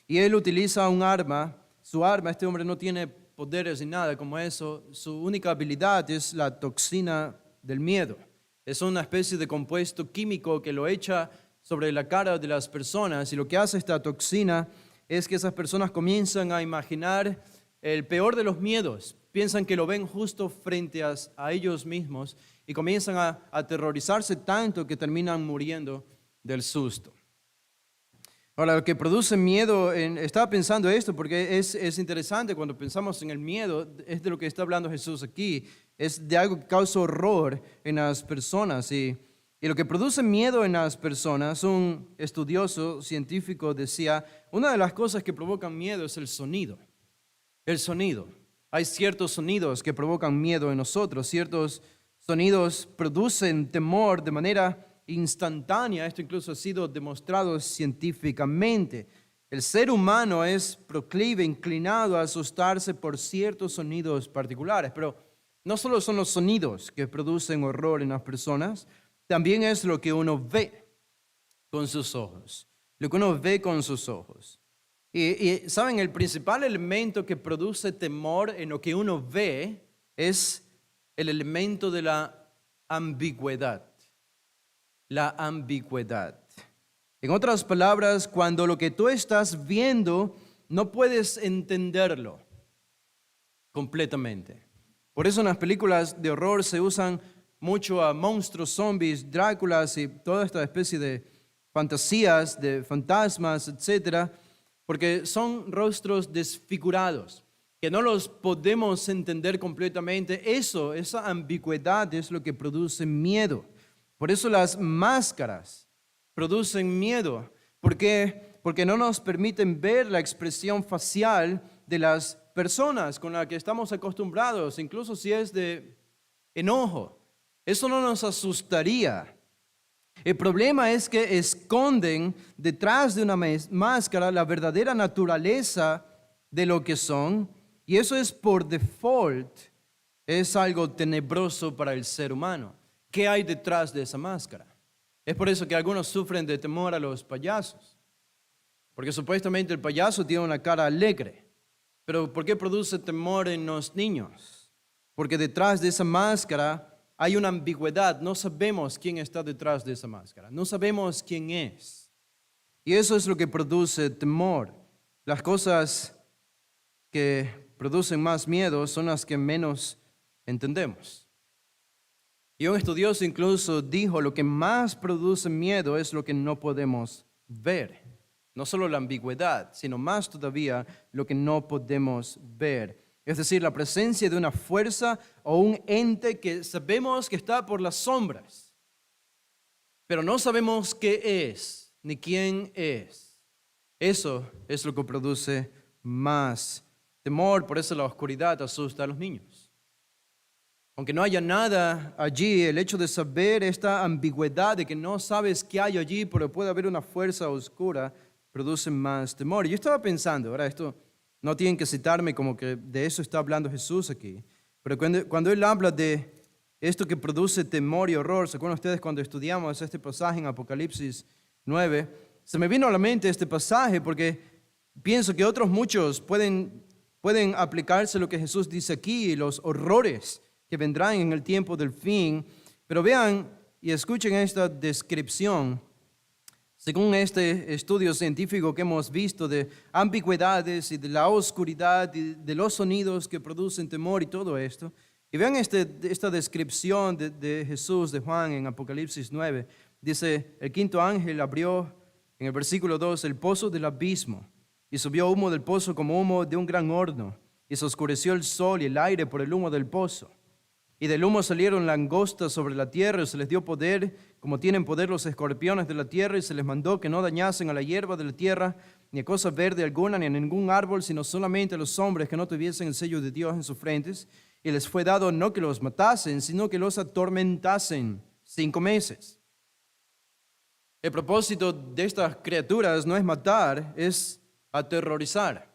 Y él utiliza un arma, su arma, este hombre no tiene poderes ni nada como eso, su única habilidad es la toxina del miedo. Es una especie de compuesto químico que lo echa sobre la cara de las personas y lo que hace esta toxina es que esas personas comienzan a imaginar el peor de los miedos. Piensan que lo ven justo frente a ellos mismos y comienzan a aterrorizarse tanto que terminan muriendo del susto. Ahora, lo que produce miedo, estaba pensando esto porque es interesante cuando pensamos en el miedo, es de lo que está hablando Jesús aquí, es de algo que causa horror en las personas y lo que produce miedo en las personas, un estudioso científico decía, una de las cosas que provocan miedo es el sonido. El sonido. Hay ciertos sonidos que provocan miedo en nosotros, ciertos sonidos producen temor de manera instantánea. Esto incluso ha sido demostrado científicamente. El ser humano es proclive, inclinado a asustarse por ciertos sonidos particulares, pero no solo son los sonidos que producen horror en las personas, también es lo que uno ve con sus ojos. Lo que uno ve con sus ojos. Y ¿saben? El principal elemento que produce temor en lo que uno ve es el elemento de la ambigüedad. La ambigüedad. En otras palabras, cuando lo que tú estás viendo no puedes entenderlo completamente. Por eso en las películas de horror se usan mucho a monstruos, zombies, Dráculas y toda esta especie de fantasías, de fantasmas, etcétera, porque son rostros desfigurados, que no los podemos entender completamente. Esa ambigüedad es lo que produce miedo. Por eso las máscaras producen miedo, porque no nos permiten ver la expresión facial de las personas con las que estamos acostumbrados, incluso si es de enojo. Eso no nos asustaría. El problema es que esconden detrás de una máscara la verdadera naturaleza de lo que son, y eso es por default, es algo tenebroso para el ser humano. ¿Qué hay detrás de esa máscara? Es por eso que algunos sufren de temor a los payasos, porque supuestamente el payaso tiene una cara alegre. Pero ¿por qué produce temor en los niños? Porque detrás de esa máscara hay una ambigüedad. No sabemos quién está detrás de esa máscara. No sabemos quién es. Y eso es lo que produce temor. Las cosas que producen más miedo son las que menos entendemos. Y un estudioso incluso dijo, lo que más produce miedo es lo que no podemos ver. No solo la ambigüedad, sino más todavía lo que no podemos ver. Es decir, la presencia de una fuerza o un ente que sabemos que está por las sombras, pero no sabemos qué es ni quién es. Eso es lo que produce más temor. Por eso la oscuridad asusta a los niños. Aunque no haya nada allí, el hecho de saber esta ambigüedad de que no sabes qué hay allí, pero puede haber una fuerza oscura, produce más temor. Yo estaba pensando, ahora esto no tienen que citarme como que de eso está hablando Jesús aquí, pero cuando Él habla de esto que produce temor y horror, ¿se acuerdan ustedes cuando estudiamos este pasaje en Apocalipsis 9? Se me vino a la mente este pasaje porque pienso que otros muchos pueden aplicarse lo que Jesús dice aquí y los horrores que vendrán en el tiempo del fin, pero vean y escuchen esta descripción. Según este estudio científico que hemos visto de ambigüedades y de la oscuridad y de los sonidos que producen temor y todo esto, y vean esta descripción de Jesús, de Juan en Apocalipsis 9, dice, el quinto ángel abrió en el versículo 2 el pozo del abismo y subió humo del pozo como humo de un gran horno y se oscureció el sol y el aire por el humo del pozo. Y del humo salieron langostas sobre la tierra y se les dio poder, como tienen poder los escorpiones de la tierra, y se les mandó que no dañasen a la hierba de la tierra, ni a cosa verde alguna, ni a ningún árbol, sino solamente a los hombres que no tuviesen el sello de Dios en sus frentes. Y les fue dado no que los matasen, sino que los atormentasen 5 meses. El propósito de estas criaturas no es matar, es aterrorizar.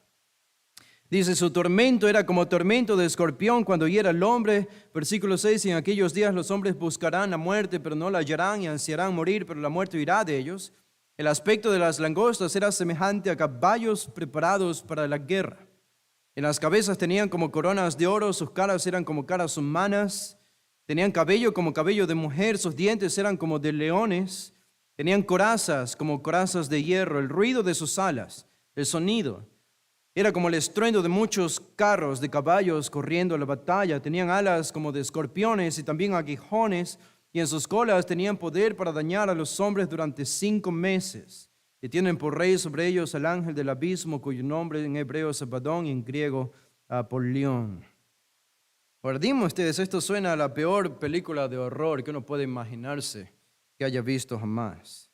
Dice, su tormento era como tormento de escorpión cuando hiera al hombre. Versículo 6, y en aquellos días los hombres buscarán la muerte, pero no la hallarán, y ansiarán morir, pero la muerte huirá de ellos. El aspecto de las langostas era semejante a caballos preparados para la guerra. En las cabezas tenían como coronas de oro, sus caras eran como caras humanas, tenían cabello como cabello de mujer, sus dientes eran como de leones, tenían corazas como corazas de hierro, el ruido de sus alas, el sonido era como el estruendo de muchos carros de caballos corriendo a la batalla. Tenían alas como de escorpiones y también aguijones, y en sus colas tenían poder para dañar a los hombres durante 5 meses. Y tienen por rey sobre ellos al ángel del abismo, cuyo nombre en hebreo es Abadón y en griego Apolión. Ahora dime ustedes, esto suena a la peor película de horror que uno puede imaginarse que haya visto jamás.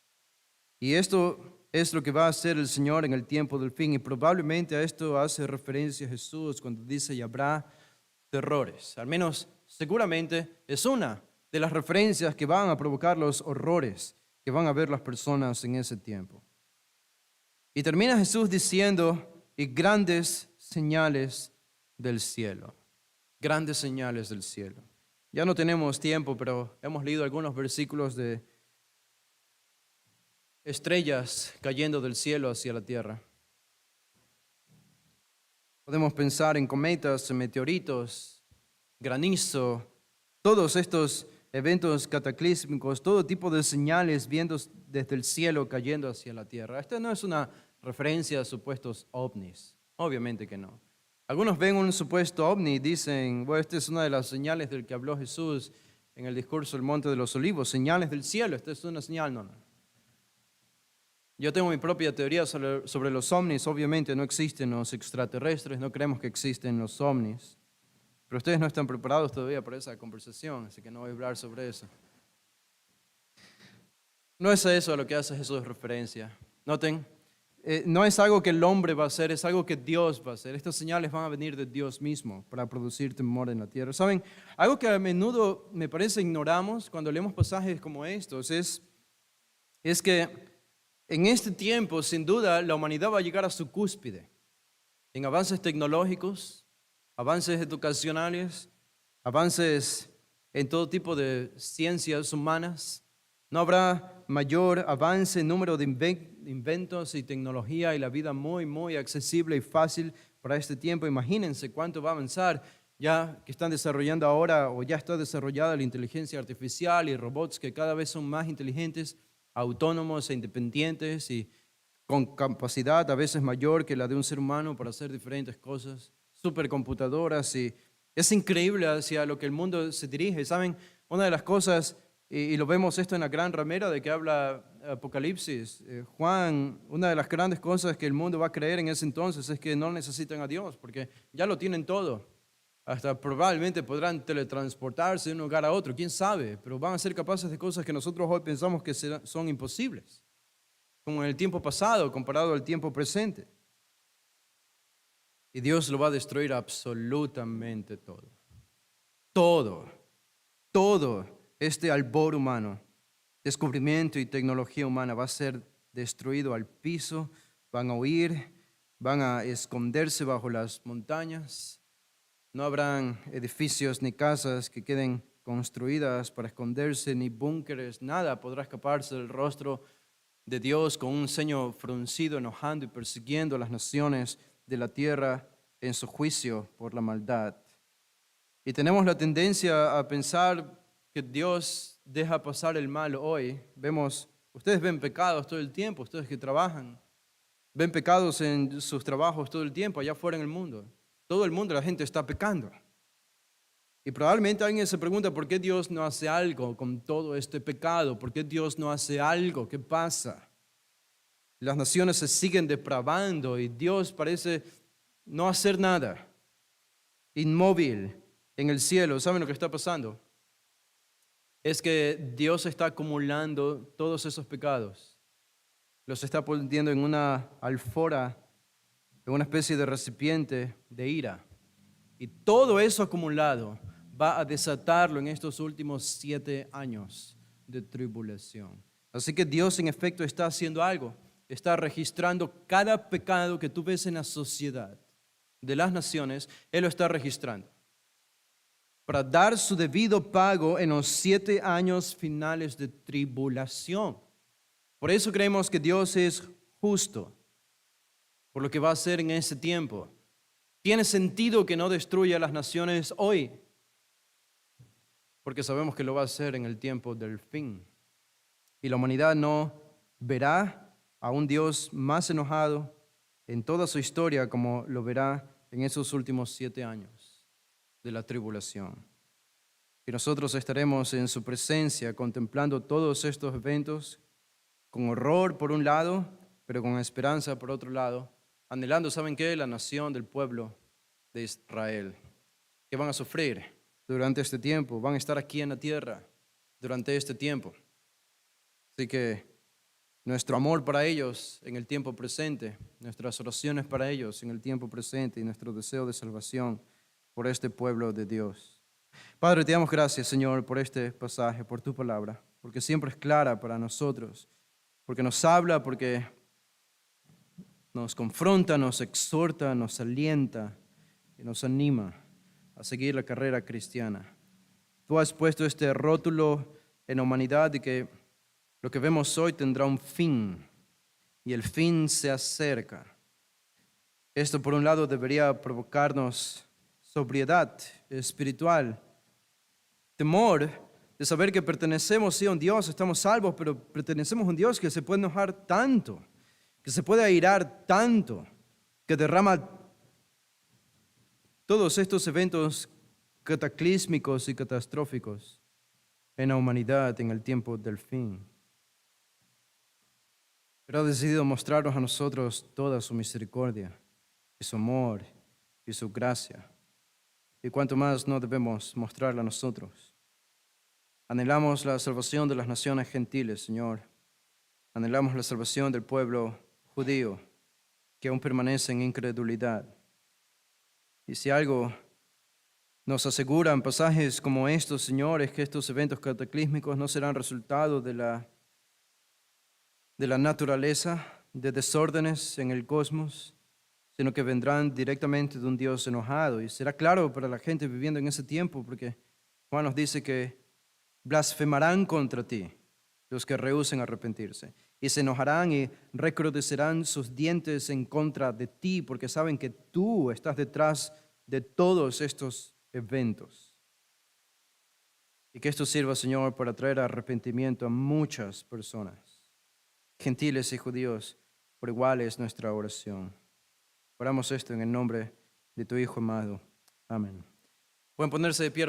Y esto es lo que va a hacer el Señor en el tiempo del fin, y probablemente a esto hace referencia Jesús cuando dice, y habrá terrores. Al menos, seguramente, es una de las referencias que van a provocar los horrores que van a ver las personas en ese tiempo. Y termina Jesús diciendo, y grandes señales del cielo. grandes señales del cielo. Ya no tenemos tiempo, pero hemos leído algunos versículos de estrellas cayendo del cielo hacia la tierra. Podemos pensar en cometas, meteoritos, granizo, todos estos eventos cataclísmicos, todo tipo de señales viendo desde el cielo cayendo hacia la tierra. Esta no es una referencia a supuestos ovnis, obviamente que no. Algunos ven un supuesto ovni y dicen, bueno, esta es una de las señales del que habló Jesús en el discurso del Monte de los Olivos, señales del cielo, esta es una señal, no. Yo tengo mi propia teoría sobre los ovnis, obviamente no existen los extraterrestres, no creemos que existen los ovnis, pero ustedes no están preparados todavía para esa conversación, así que no voy a hablar sobre eso. No es a eso a lo que hace Jesús referencia. Noten, no es algo que el hombre va a hacer, es algo que Dios va a hacer. Estas señales van a venir de Dios mismo para producir temor en la tierra. ¿Saben? Algo que a menudo me parece ignoramos cuando leemos pasajes como estos es que en este tiempo, sin duda, la humanidad va a llegar a su cúspide en avances tecnológicos, avances educacionales, avances en todo tipo de ciencias humanas. No habrá mayor avance en número de inventos y tecnología y la vida muy, muy accesible y fácil para este tiempo. Imagínense cuánto va a avanzar ya que están desarrollando ahora o ya está desarrollada la inteligencia artificial y robots que cada vez son más inteligentes, autónomos e independientes y con capacidad a veces mayor que la de un ser humano para hacer diferentes cosas, supercomputadoras, y es increíble hacia lo que el mundo se dirige. ¿Saben? Una de las cosas, y lo vemos esto en la gran ramera de que habla Apocalipsis, Juan, una de las grandes cosas que el mundo va a creer en ese entonces es que no necesitan a Dios, porque ya lo tienen todo. Hasta probablemente podrán teletransportarse de un lugar a otro, quién sabe, pero van a ser capaces de cosas que nosotros hoy pensamos que son imposibles, como en el tiempo pasado comparado al tiempo presente. Y Dios lo va a destruir absolutamente todo. Todo este albor humano, descubrimiento y tecnología humana va a ser destruido al piso, van a huir, van a esconderse bajo las montañas. No habrán edificios ni casas que queden construidas para esconderse, ni búnkeres, nada podrá escaparse del rostro de Dios con un ceño fruncido, enojando y persiguiendo a las naciones de la tierra en su juicio por la maldad. Y tenemos la tendencia a pensar que Dios deja pasar el mal hoy. Ustedes ven pecados todo el tiempo, ustedes que trabajan, ven pecados en sus trabajos todo el tiempo, allá afuera en el mundo. Todo el mundo, la gente está pecando. Y probablemente alguien se pregunta, ¿por qué Dios no hace algo con todo este pecado? ¿Por qué Dios no hace algo? ¿Qué pasa? Las naciones se siguen depravando y Dios parece no hacer nada. Inmóvil en el cielo. ¿Saben lo que está pasando? Es que Dios está acumulando todos esos pecados. Los está poniendo en una alfora, en una especie de recipiente de ira. Y todo eso acumulado va a desatarlo en estos últimos 7 años de tribulación. Así que Dios en efecto está haciendo algo. Está registrando cada pecado que tú ves en la sociedad de las naciones. Él lo está registrando para dar su debido pago en los 7 años finales de tribulación. Por eso creemos que Dios es justo por lo que va a hacer en ese tiempo. Tiene sentido que no destruya a las naciones hoy, porque sabemos que lo va a hacer en el tiempo del fin. Y la humanidad no verá a un Dios más enojado en toda su historia como lo verá en esos últimos 7 años de la tribulación. Y nosotros estaremos en su presencia contemplando todos estos eventos con horror por un lado, pero con esperanza por otro lado, anhelando, ¿saben qué? La nación del pueblo de Israel, que van a sufrir durante este tiempo, van a estar aquí en la tierra durante este tiempo. Así que nuestro amor para ellos en el tiempo presente, nuestras oraciones para ellos en el tiempo presente y nuestro deseo de salvación por este pueblo de Dios. Padre, te damos gracias, Señor, por este pasaje, por tu palabra, porque siempre es clara para nosotros, porque nos habla, porque nos confronta, nos exhorta, nos alienta y nos anima a seguir la carrera cristiana. Tú has puesto este rótulo en la humanidad de que lo que vemos hoy tendrá un fin y el fin se acerca. Esto, por un lado, debería provocarnos sobriedad espiritual, temor de saber que pertenecemos sí a un Dios, estamos salvos, pero pertenecemos a un Dios que se puede enojar tanto, que se puede airar tanto, que derrama todos estos eventos cataclísmicos y catastróficos en la humanidad en el tiempo del fin. Pero ha decidido mostrarnos a nosotros toda su misericordia, y su amor y su gracia. Y cuanto más no debemos mostrarla a nosotros. Anhelamos la salvación de las naciones gentiles, Señor. Anhelamos la salvación del pueblo judío que aún permanece en incredulidad. Y si algo nos aseguran pasajes como estos, Señor, es que estos eventos cataclísmicos no serán resultado de la naturaleza, de desórdenes en el cosmos, sino que vendrán directamente de un Dios enojado. Y será claro para la gente viviendo en ese tiempo, porque Juan nos dice que blasfemarán contra ti los que rehúsen arrepentirse, y se enojarán y recrudecerán sus dientes en contra de ti, porque saben que tú estás detrás de todos estos eventos. Y que esto sirva, Señor, para traer arrepentimiento a muchas personas, gentiles y judíos, por igual es nuestra oración. Oramos esto en el nombre de tu Hijo amado. Amén. Pueden ponerse de pie.